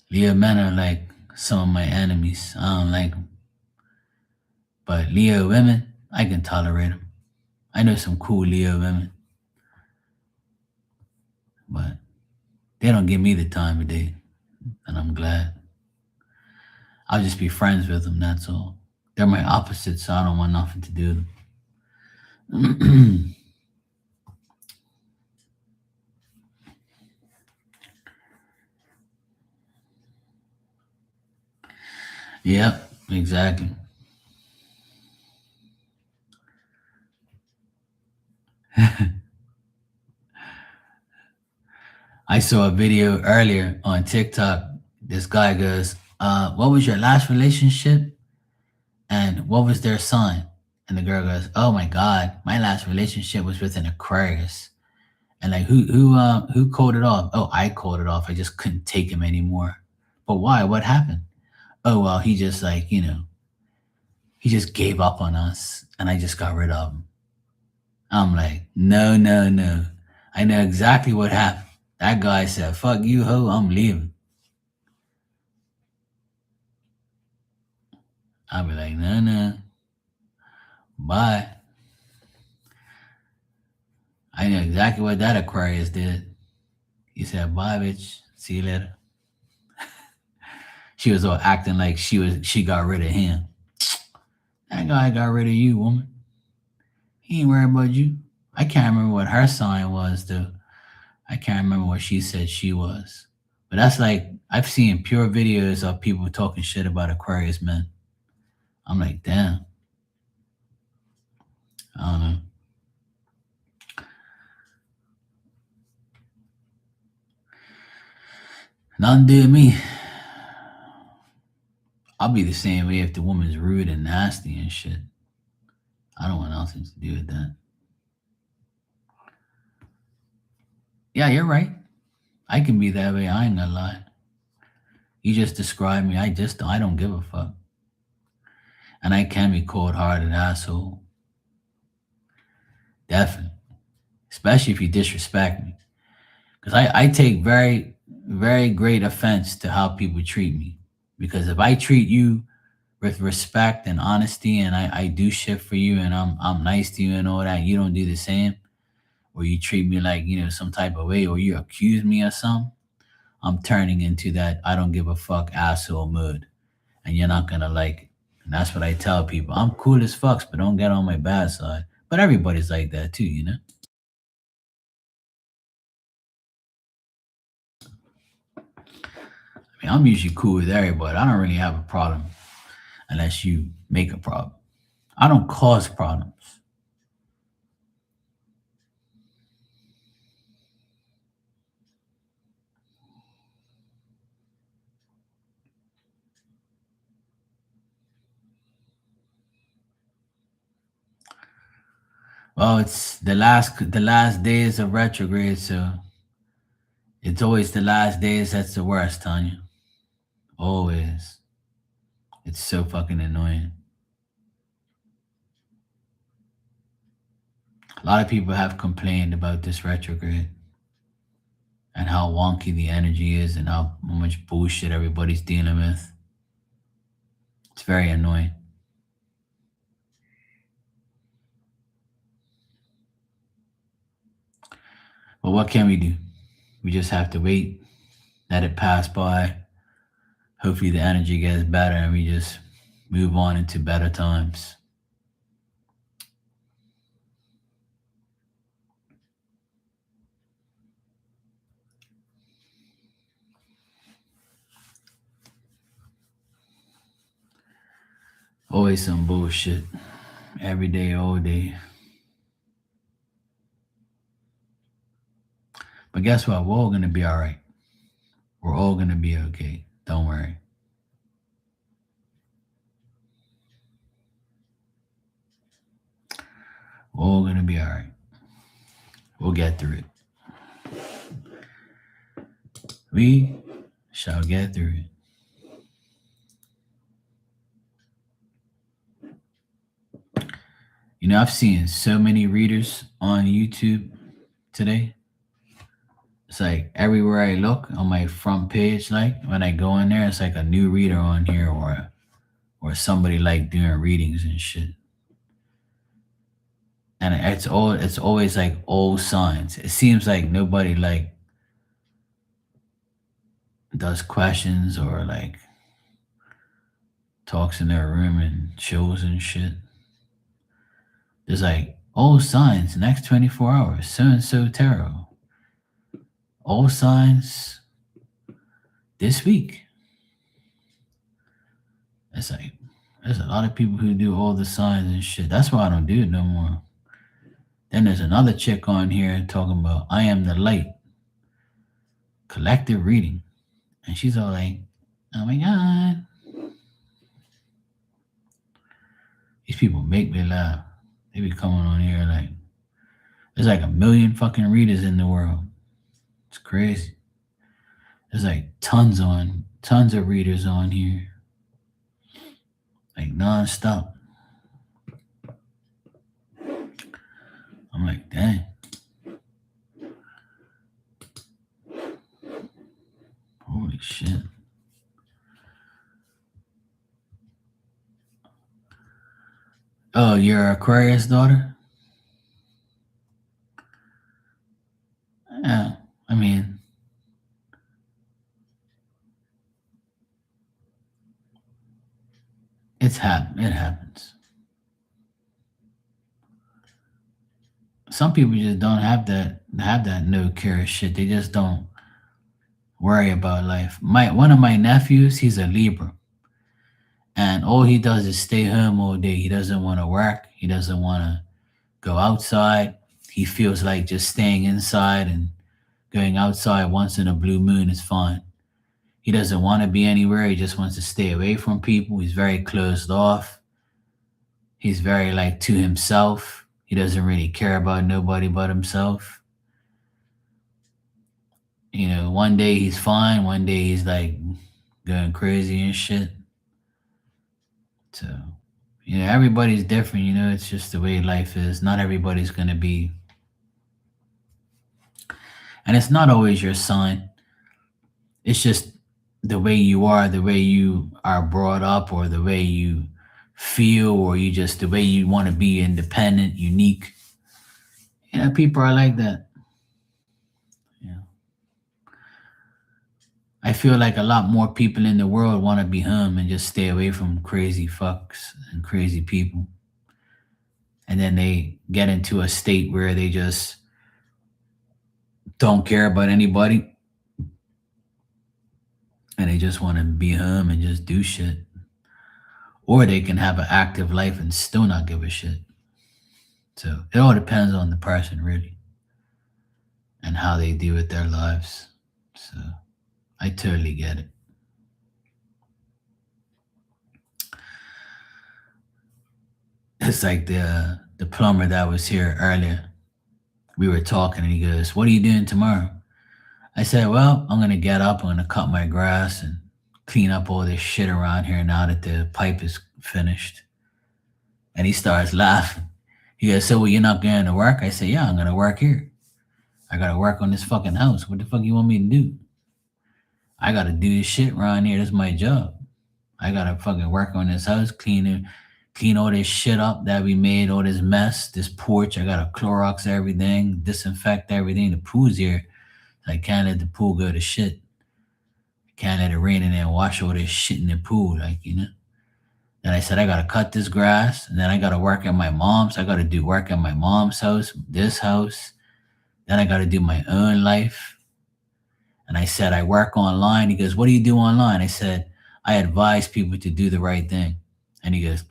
Leo men are like some of my enemies. I don't like them. But Leo women, I can tolerate them. I know some cool Leo women, but they don't give me the time of day, and I'm glad. I'll just be friends with them. That's all. They're my opposites, so I don't want nothing to do with them. Yep, exactly. I saw a video earlier on TikTok. This guy goes, what was your last relationship? And what was their sign? And the girl goes, oh my God, my last relationship was with an Aquarius. And like, who called it off? Oh, I called it off. I just couldn't take him anymore. But why? What happened? Oh, well, he just like, he just gave up on us and I just got rid of him. I'm like, no, no, no. I know exactly what happened. That guy said, fuck you, ho, I'm leaving. I'll be like, no, no, bye. I know exactly what that Aquarius did. He said, bye, bitch. See you later. She was all acting like she got rid of him. That guy got rid of you, woman. He ain't worried about you. I can't remember what her sign was, though. I can't remember what she said she was. But that's like, I've seen pure videos of people talking shit about Aquarius men. I'm like, damn. I don't know. Nothing to do with me. I'll be the same way if the woman's rude and nasty and shit. I don't want nothing to do with that. Yeah, you're right. I can be that way. I ain't gonna lie. You just described me. I don't give a fuck. And I can be cold hearted asshole. Definitely. Especially if you disrespect me. Because I take very, very great offense to how people treat me. Because if I treat you with respect and honesty and I do shit for you and I'm nice to you and all that, you don't do the same, or you treat me like, some type of way, or you accuse me of something, I'm turning into that I don't give a fuck asshole mood. And you're not gonna like it. And that's what I tell people. I'm cool as fucks, but don't get on my bad side. But everybody's like that too. I mean, I'm usually cool with everybody. I don't really have a problem unless you make a problem. I don't cause problems. Well, it's the last days of retrograde, so it's always the last days that's the worst, Tanya. Always. It's so fucking annoying. A lot of people have complained about this retrograde and how wonky the energy is and how much bullshit everybody's dealing with. It's very annoying. But what can we do? We just have to wait, let it pass by. Hopefully the energy gets better and we just move on into better times. Always some bullshit. Every day, all day. But guess what? We're all gonna be alright. We're all gonna be okay. Don't worry. We're all gonna be alright. We'll get through it. We shall get through it. I've seen so many readers on YouTube today. It's like everywhere I look on my front page, like when I go in there, it's like a new reader on here or somebody like doing readings and shit. And it's always like old signs. It seems like nobody like does questions or like talks in their room and chills and shit. There's like old signs next 24 hours, so and so tarot. Old signs this week. It's like there's a lot of people who do all the signs and shit. That's why I don't do it no more. Then there's another chick on here talking about I am the light, collective reading. And she's all like, oh my God. These people make me laugh. They be coming on here like, there's like a million fucking readers in the world. It's crazy. There's like tons of readers on here. Like nonstop. I'm like, dang. Holy shit. Oh, you're Aquarius daughter? Yeah. I mean, it happens. Some people just don't have that no care shit. They just don't worry about life. My one of my nephews, he's a Libra. And all he does is stay home all day. He doesn't want to work. He doesn't want to go outside. He feels like just staying inside and going outside once in a blue moon is fine. He doesn't want to be anywhere. He just wants to stay away from people. He's very closed off. He's very like to himself. He doesn't really care about nobody but himself. one day he's fine, one day he's like going crazy and shit. So, everybody's different. It's just the way life is. Not everybody's gonna be, and it's not always your sign. It's just the way you are, the way you are brought up, or the way you feel, or you just the way you want to be independent, unique. People are like that. Yeah. I feel like a lot more people in the world want to be home and just stay away from crazy fucks and crazy people. And then they get into a state where they just don't care about anybody and they just want to be home and just do shit. Or they can have an active life and still not give a shit. So it all depends on the person, really, and how they deal with their lives. So I totally get it. It's like the plumber that was here earlier. We were talking and he goes, "What are you doing tomorrow?" I said, "Well, I'm gonna get up, I'm gonna cut my grass and clean up all this shit around here now that the pipe is finished." And he starts laughing. He goes, "So you're not going to work?" I said, "Yeah, I'm gonna work here. I gotta work on this fucking house. What the fuck you want me to do? I gotta do this shit around here. That's my job. I gotta fucking work on this house, clean it, clean all this shit up that we made, all this mess, this porch. I gotta Clorox everything, disinfect everything. The pool's here. I can't let the pool go to shit. I can't let it rain in there and wash all this shit in the pool, Then I said I gotta cut this grass, and then I gotta work at my mom's. I gotta do work at my mom's house, this house. Then I gotta do my own life. And I said I work online. He goes, "What do you do online?" I said, "I advise people to do the right thing." And he goes,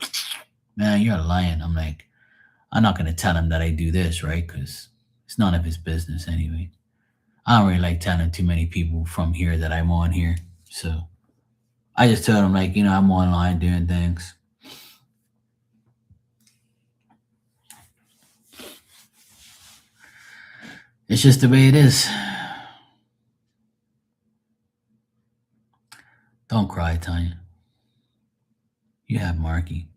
"Man, you're lying." I'm like, I'm not gonna tell him that I do this, right? Because it's none of his business anyway. I don't really like telling too many people from here that I'm on here. So I just told him, like, I'm online doing things. It's just the way it is. Don't cry, Tanya. You have Marky.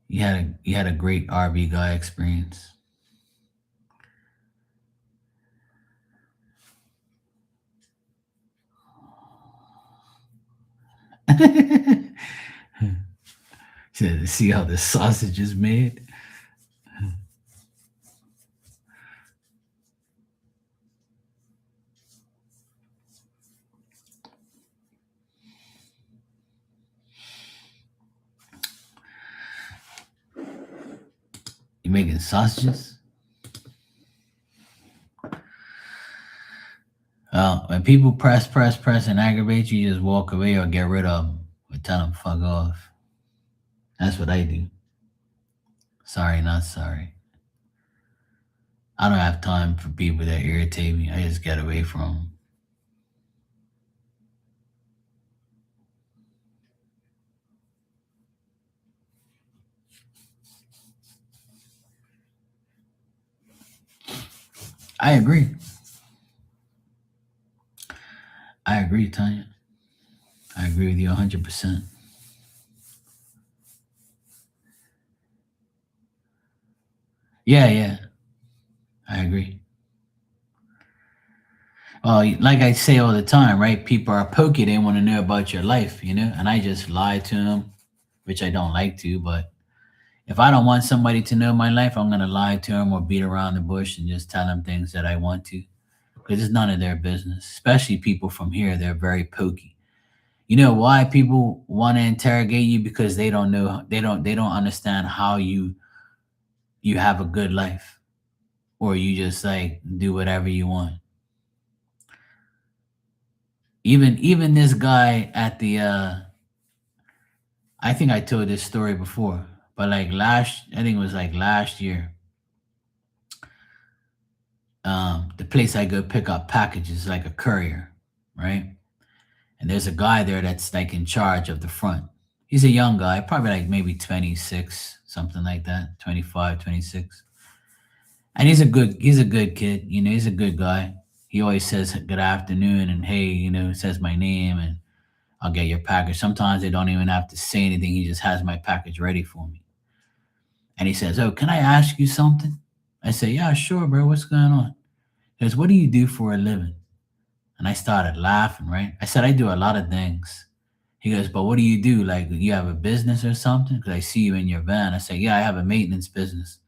You had a great RV guy experience. To see how the sausage is made. You making sausages? Well, when people press, and aggravate you, just walk away or get rid of them or tell them fuck off. That's what I do. Sorry, not sorry. I don't have time for people that irritate me. I just get away from them. I agree. I agree, Tanya. I agree with you 100%. Yeah, yeah, I agree. Well, like I say all the time, right? People are pokey. They want to know about your life, and I just lie to them, which I don't like to. But if I don't want somebody to know my life, I'm going to lie to them or beat around the bush and just tell them things that I want to because it's none of their business, especially people from here. They're very pokey. You know why people want to interrogate you? Because they don't know, they don't understand how you have a good life or you just like do whatever you want. Even this guy at the I think I told this story before, but like I think it was like last year. The place I go pick up packages like a courier, right? And there's a guy there that's like in charge of the front. He's a young guy, probably like maybe 26, something like that, 25, 26. And he's a good kid, he's a good guy. He always says good afternoon and hey, says my name and I'll get your package. Sometimes they don't even have to say anything. He just has my package ready for me. And he says, "Oh, can I ask you something?" I say, "Yeah, sure, bro. What's going on?" He goes, "What do you do for a living?" And I started laughing, right? I said, "I do a lot of things." He goes, "But what do you do? Like, you have a business or something? Because I see you in your van." I say, "Yeah, I have a maintenance business.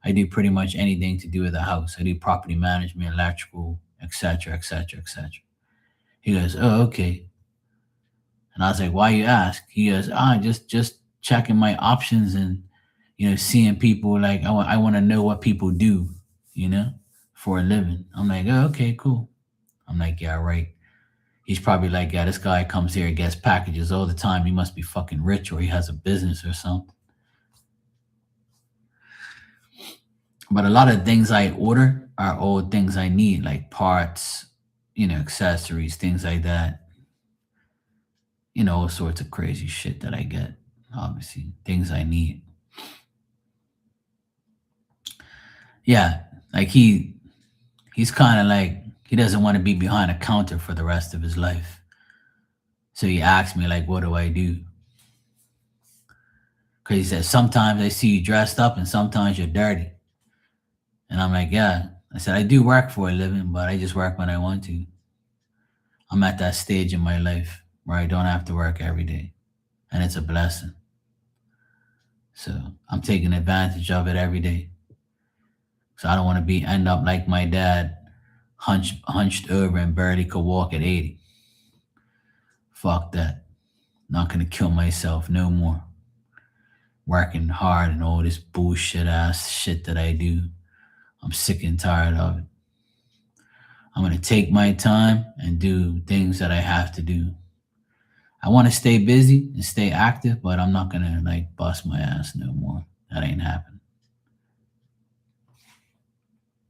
I do pretty much anything to do with the house. I do property management, electrical, etc., etc., etc." He goes, "Oh, okay." And I was like, "Why you ask?" He goes, just checking my options and seeing people. Like, I want to know what people do, you know, for a living." I'm like, "Oh, okay, cool." I'm like, "Yeah, right." He's probably like, "Yeah, this guy comes here and gets packages all the time. He must be fucking rich or he has a business or something." But a lot of things I order are all things I need, like parts, accessories, things like that. All sorts of crazy shit that I get. Obviously, things I need. Yeah, like he's kind of like he doesn't want to be behind a counter for the rest of his life. So he asked me like, "What do I do?" Because he said, "Sometimes I see you dressed up, and sometimes you're dirty." And I'm like, "Yeah." I said, "I do work for a living, but I just work when I want to. I'm at that stage in my life where I don't have to work every day, and it's a blessing. So I'm taking advantage of it every day. So I don't want to be end up like my dad, hunched over and barely could walk at 80. Fuck that. Not gonna kill myself no more. Working hard and all this bullshit ass shit that I do. I'm sick and tired of it. I'm gonna take my time and do things that I have to do. I want to stay busy and stay active, but I'm not gonna like bust my ass no more. That ain't happening.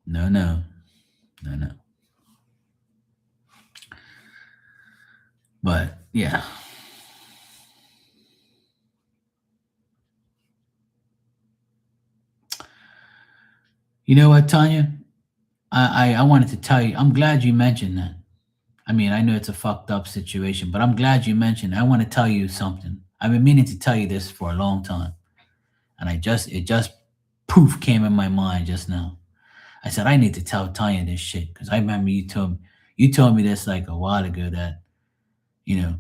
No, no, no, no. But yeah, you know what, Tanya? I wanted to tell you. I'm glad you mentioned that. I mean, I know it's a fucked up situation, but I'm glad you mentioned. I want to tell you something. I've been meaning to tell you this for a long time, and it just poof came in my mind just now. I said I need to tell Tanya this shit because I remember you told me this like a while ago that you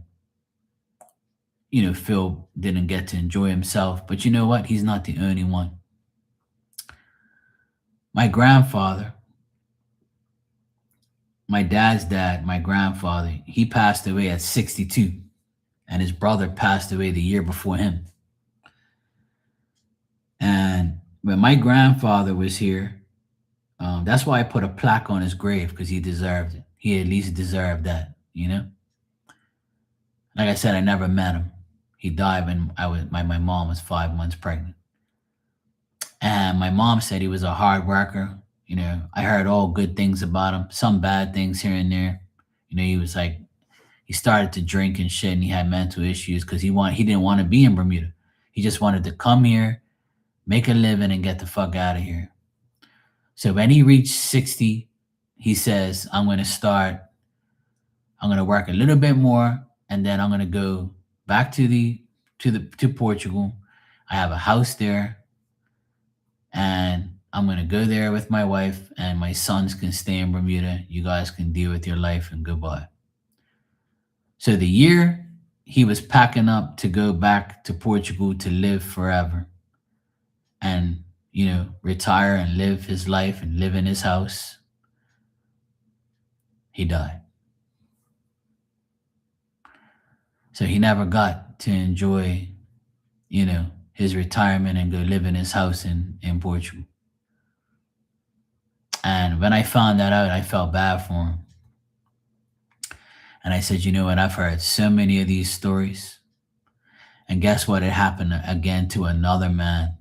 know Phil didn't get to enjoy himself, but you know what? He's not the only one. My grandfather, my dad's dad, my grandfather, he passed away at 62, and his brother passed away the year before him. And when my grandfather was here, that's why I put a plaque on his grave because he deserved it. He at least deserved that, you know. Like I said, I never met him. He died when my mom was 5 months pregnant. And my mom said he was a hard worker. I heard all good things about him, some bad things here and there. He was like he started to drink and shit, and he had mental issues because he didn't want to be in Bermuda. He just wanted to come here, make a living, and get the fuck out of here. So when he reached 60, he says, I'm gonna work a little bit more, and then I'm gonna go back to Portugal. I have a house there, and I'm gonna go there with my wife, and my sons can stay in Bermuda. You guys can deal with your life and goodbye. So the year he was packing up to go back to Portugal to live forever and retire and live his life and live in his house, he died. So he never got to enjoy, his retirement and go live in his house in Portugal. And when I found that out, I felt bad for him. And I said, you know what? I've heard so many of these stories. And guess what? It happened again to another man.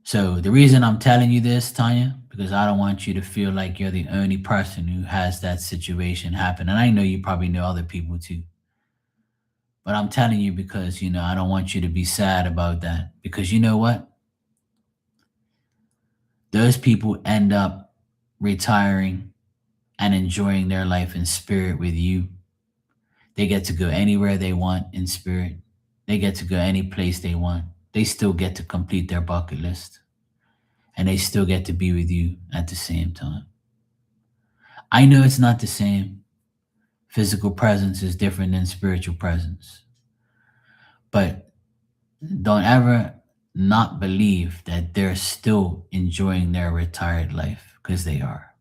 So the reason I'm telling you this, Tanya, because I don't want you to feel like you're the only person who has that situation happen. And I know you probably know other people too. But I'm telling you because, I don't want you to be sad about that. Because you know what? Those people end up retiring and enjoying their life in spirit with you. They get to go anywhere they want in spirit. They get to go any place they want. They still get to complete their bucket list, and they still get to be with you at the same time. I know it's not the same. Physical presence is different than spiritual presence. But don't ever not believe that they're still enjoying their retired life, because they are.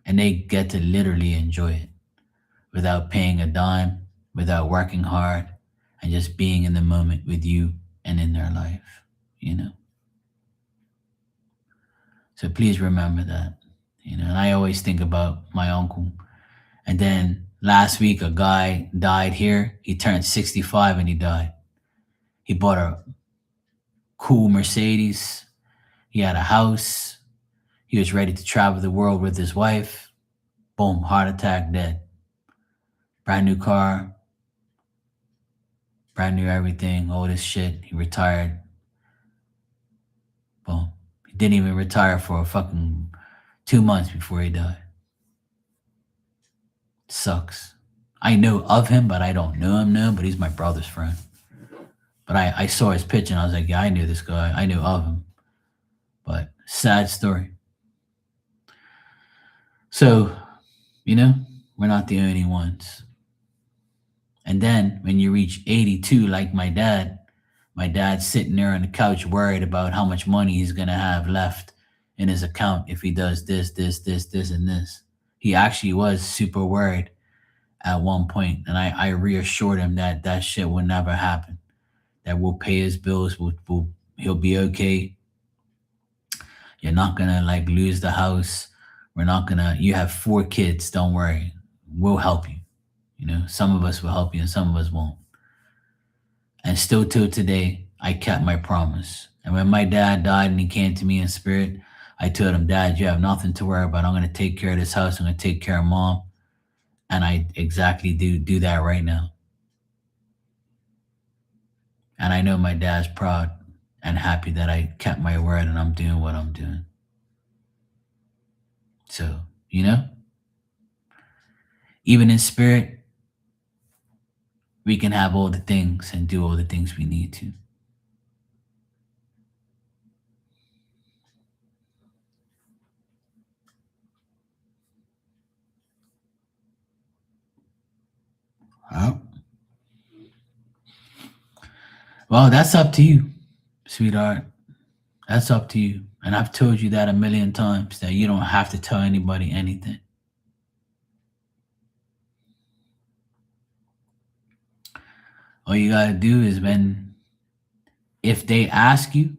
And they get to literally enjoy it without paying a dime, without working hard, and just being in the moment with you and in their life, you know? So please remember that, And I always think about my uncle. And then last week, a guy died here. He turned 65 and he died. He bought a cool Mercedes. He had a house. He was ready to travel the world with his wife. Boom, heart attack, dead. Brand new car, brand new everything, all this shit. He retired. Boom. He didn't even retire for a fucking 2 months before he died. Sucks. I know of him, but I don't know him now, but he's my brother's friend. But I saw his picture and I was like, yeah, I knew this guy. I knew of him. But sad story. So, we're not the only ones. And then when you reach 82, like my dad's sitting there on the couch worried about how much money he's going to have left in his account if he does this, and this. He actually was super worried at one point, and I reassured him that that shit will never happen, that we'll pay his bills, he'll be okay. You're not going to like lose the house. You have 4 kids, don't worry. We'll help you. Some of us will help you and some of us won't. And still till today, I kept my promise. And when my dad died and he came to me in spirit, I told him, Dad, you have nothing to worry about. I'm going to take care of this house. I'm going to take care of Mom. And I exactly do that right now. And I know my dad's proud and happy that I kept my word and I'm doing what I'm doing. So, even in spirit, we can have all the things and do all the things we need to. Well, that's up to you, sweetheart. That's up to you. And I've told you that a million times, that you don't have to tell anybody anything. All you got to do is if they ask you,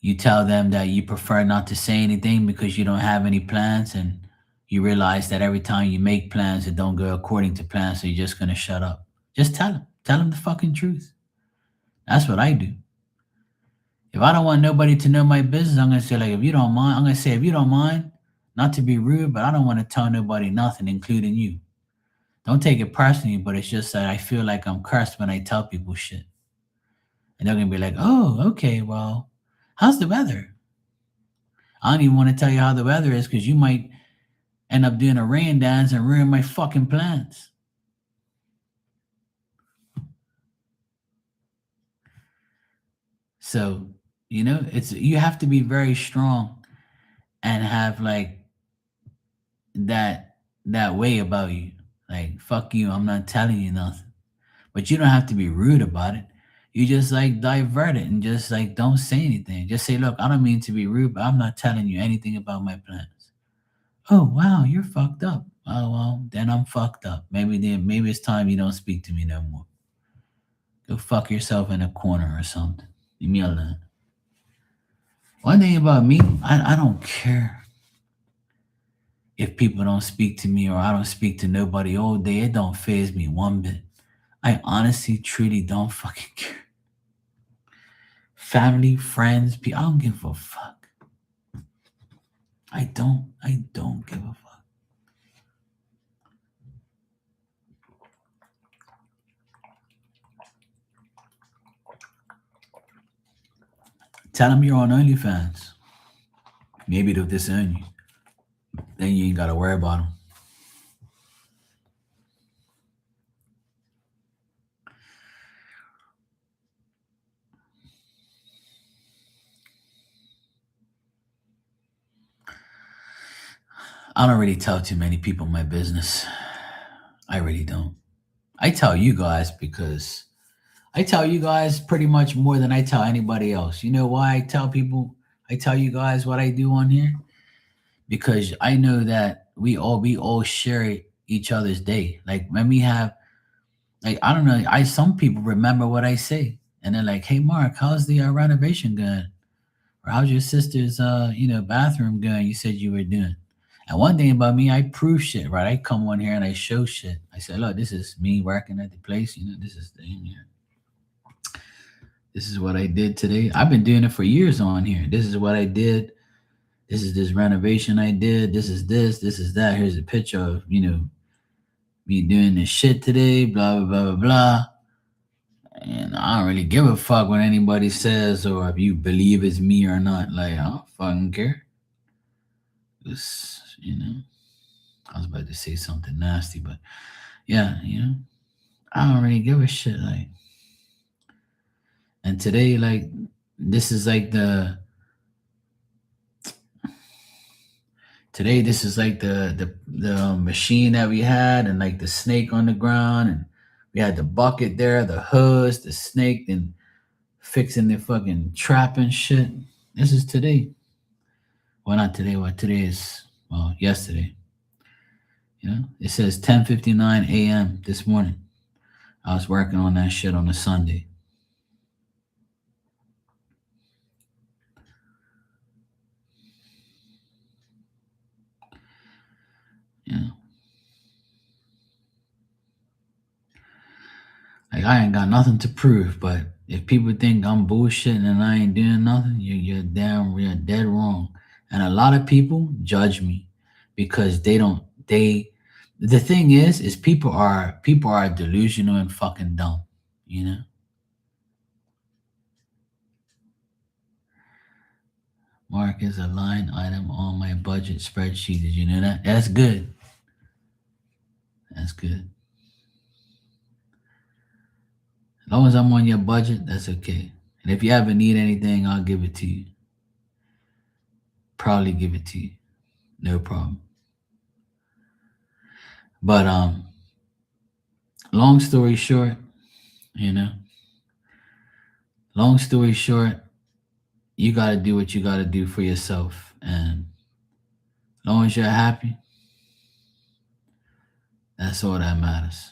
you tell them that you prefer not to say anything because you don't have any plans, and you realize that every time you make plans, it don't go according to plans, so you're just going to shut up. Just tell them the fucking truth. That's what I do. If I don't want nobody to know my business, I'm going to say, like, if you don't mind, I'm going to say, if you don't mind, not to be rude, but I don't want to tell nobody nothing, including you. Don't take it personally, but it's just that I feel like I'm cursed when I tell people shit. And they're going to be like, oh, okay, well, how's the weather? I don't even want to tell you how the weather is because you might end up doing a rain dance and ruin my fucking plans. So, you have to be very strong and have like that way about you. Like, fuck you, I'm not telling you nothing. But you don't have to be rude about it. You just like divert it and just like don't say anything. Just say, look, I don't mean to be rude, but I'm not telling you anything about my plans. Oh wow, you're fucked up. Oh well, then I'm fucked up. Maybe it's time you don't speak to me no more. Go fuck yourself in a corner or something. Leave me alone. One thing about me, I don't care if people don't speak to me or I don't speak to nobody all day. It don't faze me one bit. I honestly, truly don't fucking care. Family, friends, people, I don't give a fuck. I don't give a fuck. Tell them you're on OnlyFans. Maybe they'll disown you. Then you ain't gotta worry about them. I don't really tell too many people my business. I really don't. I tell you guys because I tell you guys pretty much more than I tell anybody else. You know why I tell people? I tell you guys what I do on here because I know that we all share each other's day. Like when we have, like, I don't know, I some people remember what I say and they're like, "Hey Mark, how's the renovation going? Or how's your sister's bathroom going? You said you were doing." And one thing about me, I prove shit, right? I come on here and I show shit. I say, "Look, this is me working at the place. This is the this is what I did today. I've been doing it for years on here. This is what I did. This is this renovation I did. This is this. This is that. Here's a picture of me doing this shit today. Blah blah blah blah blah." And I don't really give a fuck what anybody says or if you believe it's me or not. Like, I don't fucking care. This, I was about to say something nasty, but yeah, I don't really give a shit. Like, and today, like, this is like the today this is like the machine that we had and like the snake on the ground and we had the bucket there, the hose, the snake, and fixing the fucking trap and shit. This is today. Well, not today. What today is? Well, yesterday. It says 10:59 a.m. this morning. I was working on that shit on a Sunday. Yeah. Like I ain't got nothing to prove, but if people think I'm bullshitting and I ain't doing nothing, you're dead wrong. And a lot of people judge me because they don't they the thing is people are delusional and fucking dumb, you know? Mark is a line item on my budget spreadsheet. Did you know that? That's good. That's good. As long as I'm on your budget, that's okay. And if you ever need anything, I'll give it to you. Probably give it to you. No problem. But long story short, you know, long story short, you gotta do what you gotta do for yourself. And as long as you're happy, that's all that matters.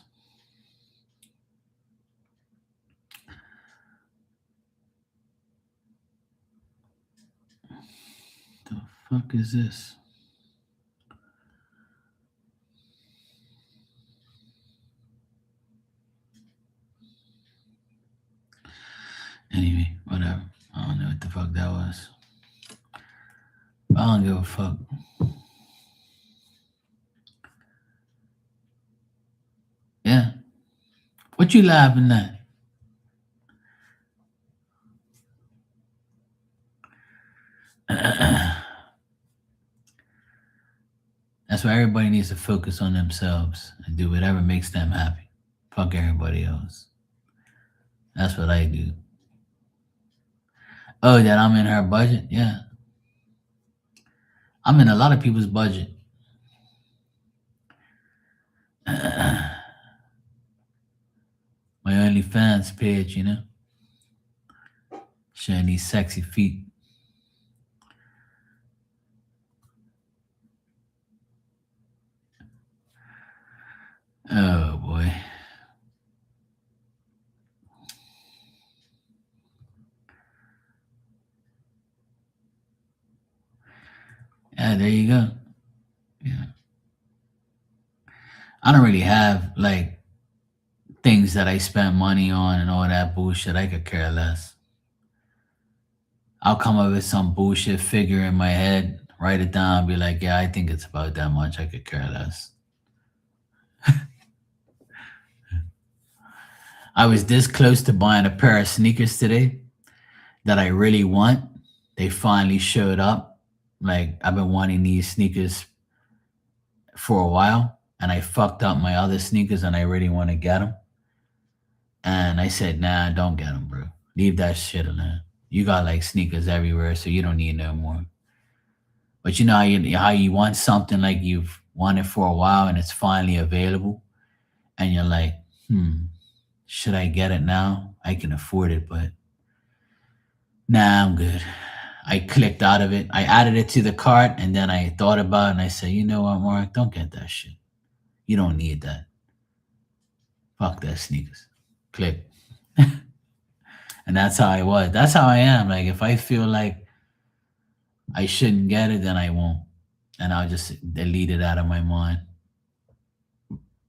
The fuck is this? Anyway, whatever. I don't know what the fuck that was. I don't give a fuck. Yeah. What you laughing at? That's why everybody needs to focus on themselves and do whatever makes them happy. Fuck everybody else. That's what I do. Oh, that I'm in her budget? Yeah. I'm in a lot of people's budget. My OnlyFans page, showing these sexy feet. Oh boy. Yeah, there you go. Yeah. I don't really have like things that I spend money on and all that bullshit. I could care less. I'll come up with some bullshit figure in my head, write it down, be like, yeah, I think it's about that much. I could care less. I was this close to buying a pair of sneakers today that I really want. They finally showed up. Like I've been wanting these sneakers for a while, and I fucked up my other sneakers, and I really want to get them. And I said, nah, don't get them, bro. Leave that shit alone. You got like sneakers everywhere, so you don't need no more. But you know how you want something like you've wanted for a while, and it's finally available, and you're like, should I get it now? I can afford it, but nah, I'm good. I clicked out of it. I added it to the cart, and then I thought about it, and I said, you know what, Mark, don't get that shit. You don't need that. Fuck that sneakers. Click. And that's how I was. That's how I am. Like if I feel like I shouldn't get it, then I won't. And I'll just delete it out of my mind.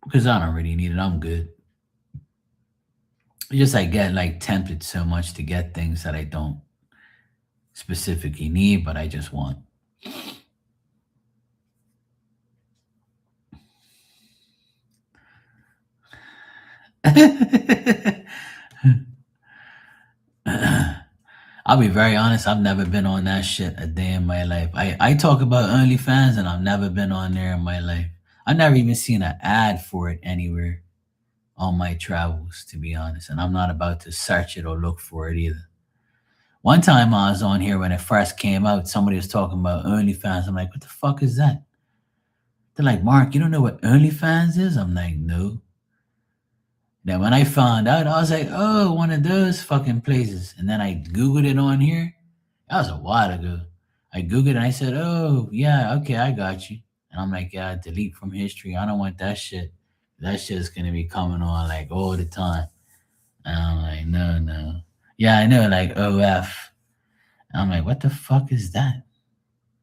Because I don't really need it. I'm good. It's just I get like tempted so much to get things that I don't specifically need, but I just want. I'll be very honest, I've never been on that shit a day in my life. I talk about OnlyFans and I've never been on there in my life. I've never even seen an ad for it anywhere on my travels, to be honest. And I'm not about to search it or look for it either. One time I was on here when it first came out, somebody was talking about OnlyFans. I'm like, what the fuck is that? They're like, Mark, you don't know what OnlyFans is? I'm like, no. Then when I found out, I was like, oh, one of those fucking places. And then I Googled it on here. That was a while ago. I Googled it and I said, oh, yeah, okay, I got you. And I'm like, yeah, delete from history. I don't want that shit. That shit's going to be coming on like all the time. And I'm like, no, no. Yeah, I know, like OF. And I'm like, what the fuck is that?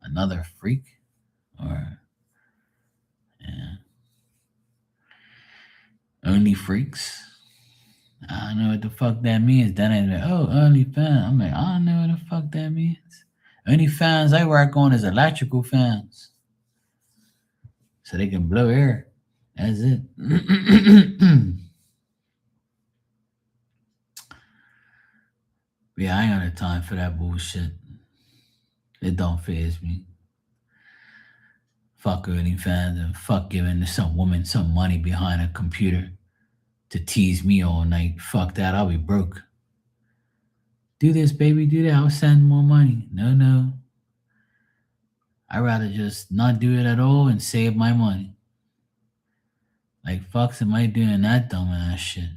Another freak? Or, yeah, only freaks? I don't know what the fuck that means. Then I like, oh, OnlyFans. I'm like, I don't know what the fuck that means. Only fans I work on is electrical fans. So they can blow air. That's it. Yeah, I ain't got no time for that bullshit. It don't phase me. Fuck OnlyFans and fuck giving some woman some money behind a computer to tease me all night. Fuck that. I'll be broke. Do this, baby. Do that. I'll send more money. No, no. I'd rather just not do it at all and save my money. Like, fucks am I doing that dumbass shit?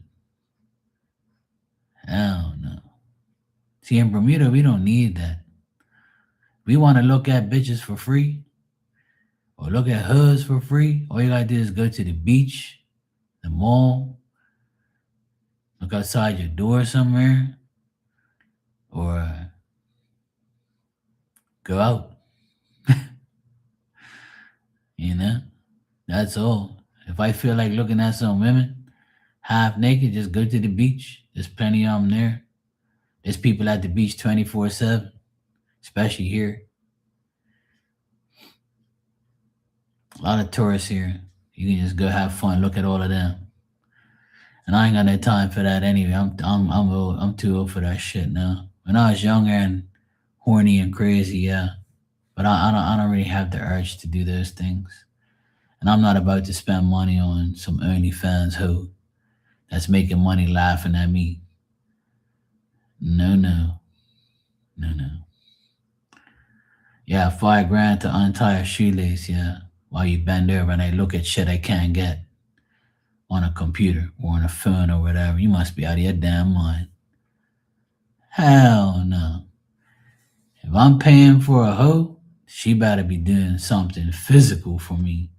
Hell no. See, in Bermuda, we don't need that. We want to look at bitches for free or look at hoods for free. All you gotta do is go to the beach, the mall, look outside your door somewhere, or go out. You know? That's all. If I feel like looking at some women half naked, just go to the beach. There's plenty of them there. There's people at the beach 24/7, especially here. A lot of tourists here. You can just go have fun, look at all of them. And I ain't got no time for that anyway. I'm old. I'm too old for that shit now. When I was younger and horny and crazy, yeah. But I don't really have the urge to do those things. And I'm not about to spend money on some OnlyFans hoe that's making money laughing at me. No, no, no, no. Yeah, 5 grand to untie a shoelace, yeah. While you bend over and I look at shit I can't get on a computer or on a phone or whatever. You must be out of your damn mind. Hell no. If I'm paying for a hoe, she better be doing something physical for me.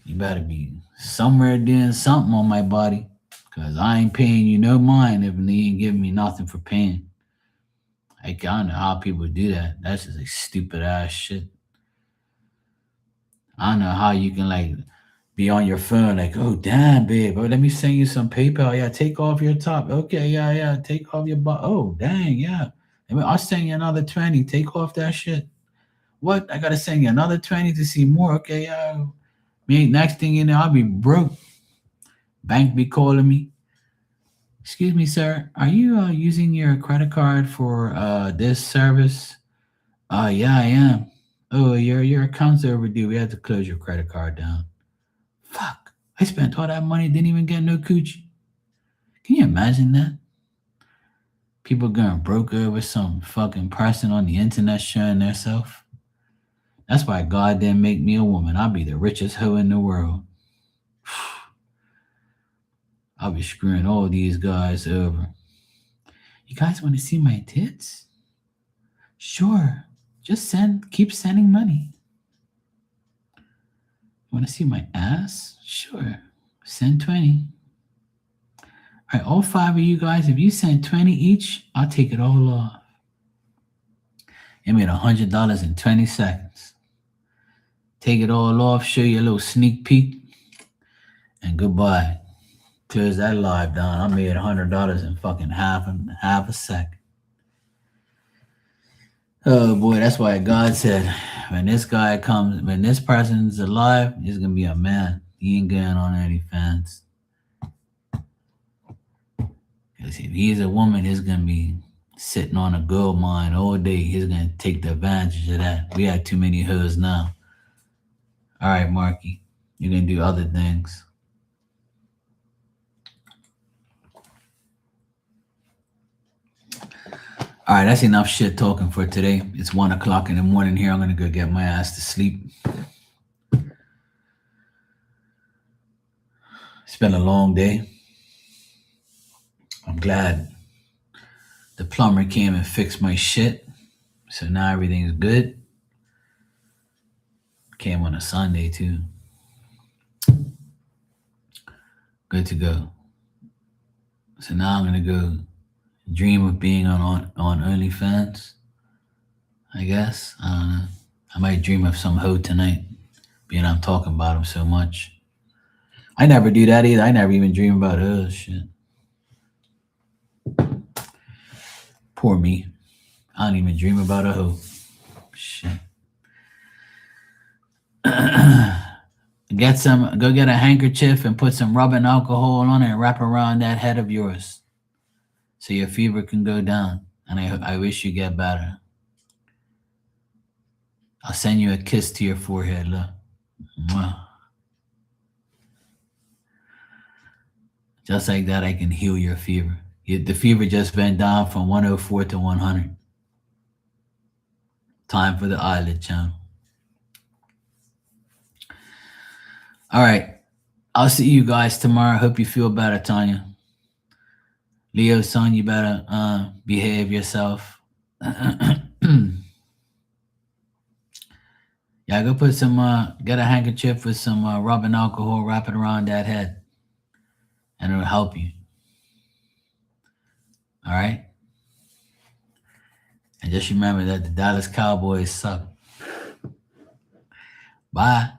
You better be somewhere doing something on my body. Cause I ain't paying you no mind if they ain't giving me nothing for paying. I don't know how people do that. That's just like stupid ass shit. I don't know how you can like be on your phone like, oh damn, babe, oh, let me send you some PayPal. Yeah, take off your top. Okay, yeah, yeah, take off your butt. Oh dang, yeah. I mean, I'll send you another 20. Take off that shit. What? I gotta send you another 20 to see more. Okay, yeah. Me, next thing you know, I'll be broke. Bank be calling me. Excuse me, sir. Are you using your credit card for this service? Yeah, I am. Oh, your account's overdue. We have to close your credit card down. Fuck. I spent all that money, didn't even get no coochie. Can you imagine that? People going broke over some fucking person on the internet showing their self. That's why God didn't make me a woman. I'll be the richest hoe in the world. I'll be screwing all these guys over. You guys want to see my tits? Sure. Just keep sending money. Want to see my ass? Sure. Send 20. All right, all 5 of you guys, if you send 20 each, I'll take it all off. You made $100 in 20 seconds. Take it all off, show you a little sneak peek, and goodbye. Close that live down. I made $100 in fucking half a second. Oh boy, that's why God said, when this person's alive, he's gonna be a man. He ain't getting on any fence. Because if he's a woman, he's gonna be sitting on a gold mine all day. He's gonna take the advantage of that. We have too many hoes now. All right, Marky, you're gonna do other things. All right, that's enough shit talking for today. It's 1 o'clock in the morning here. I'm gonna go get my ass to sleep. It's been a long day. I'm glad the plumber came and fixed my shit. So now everything's good. Came on a Sunday too. Good to go. So now I'm gonna go dream of being on OnlyFans. I guess. I don't know. I might dream of some hoe tonight, being I'm talking about him so much. I never do that either. I never even dream about hoes. Shit. Poor me. I don't even dream about a hoe. Shit. Go get a handkerchief and put some rubbing alcohol on it and wrap around that head of yours so your fever can go down. And I wish you get better. I'll send you a kiss to your forehead, look. Mwah. Just like that, I can heal your fever. The fever just went down from 104 to 100. Time for the eyelid channel. All right. I'll see you guys tomorrow. Hope you feel better, Tanya. Leo, son, you better behave yourself. Yeah, go put some, get a handkerchief with some rubbing alcohol, wrap it around that head, and it'll help you. All right? And just remember that the Dallas Cowboys suck. Bye.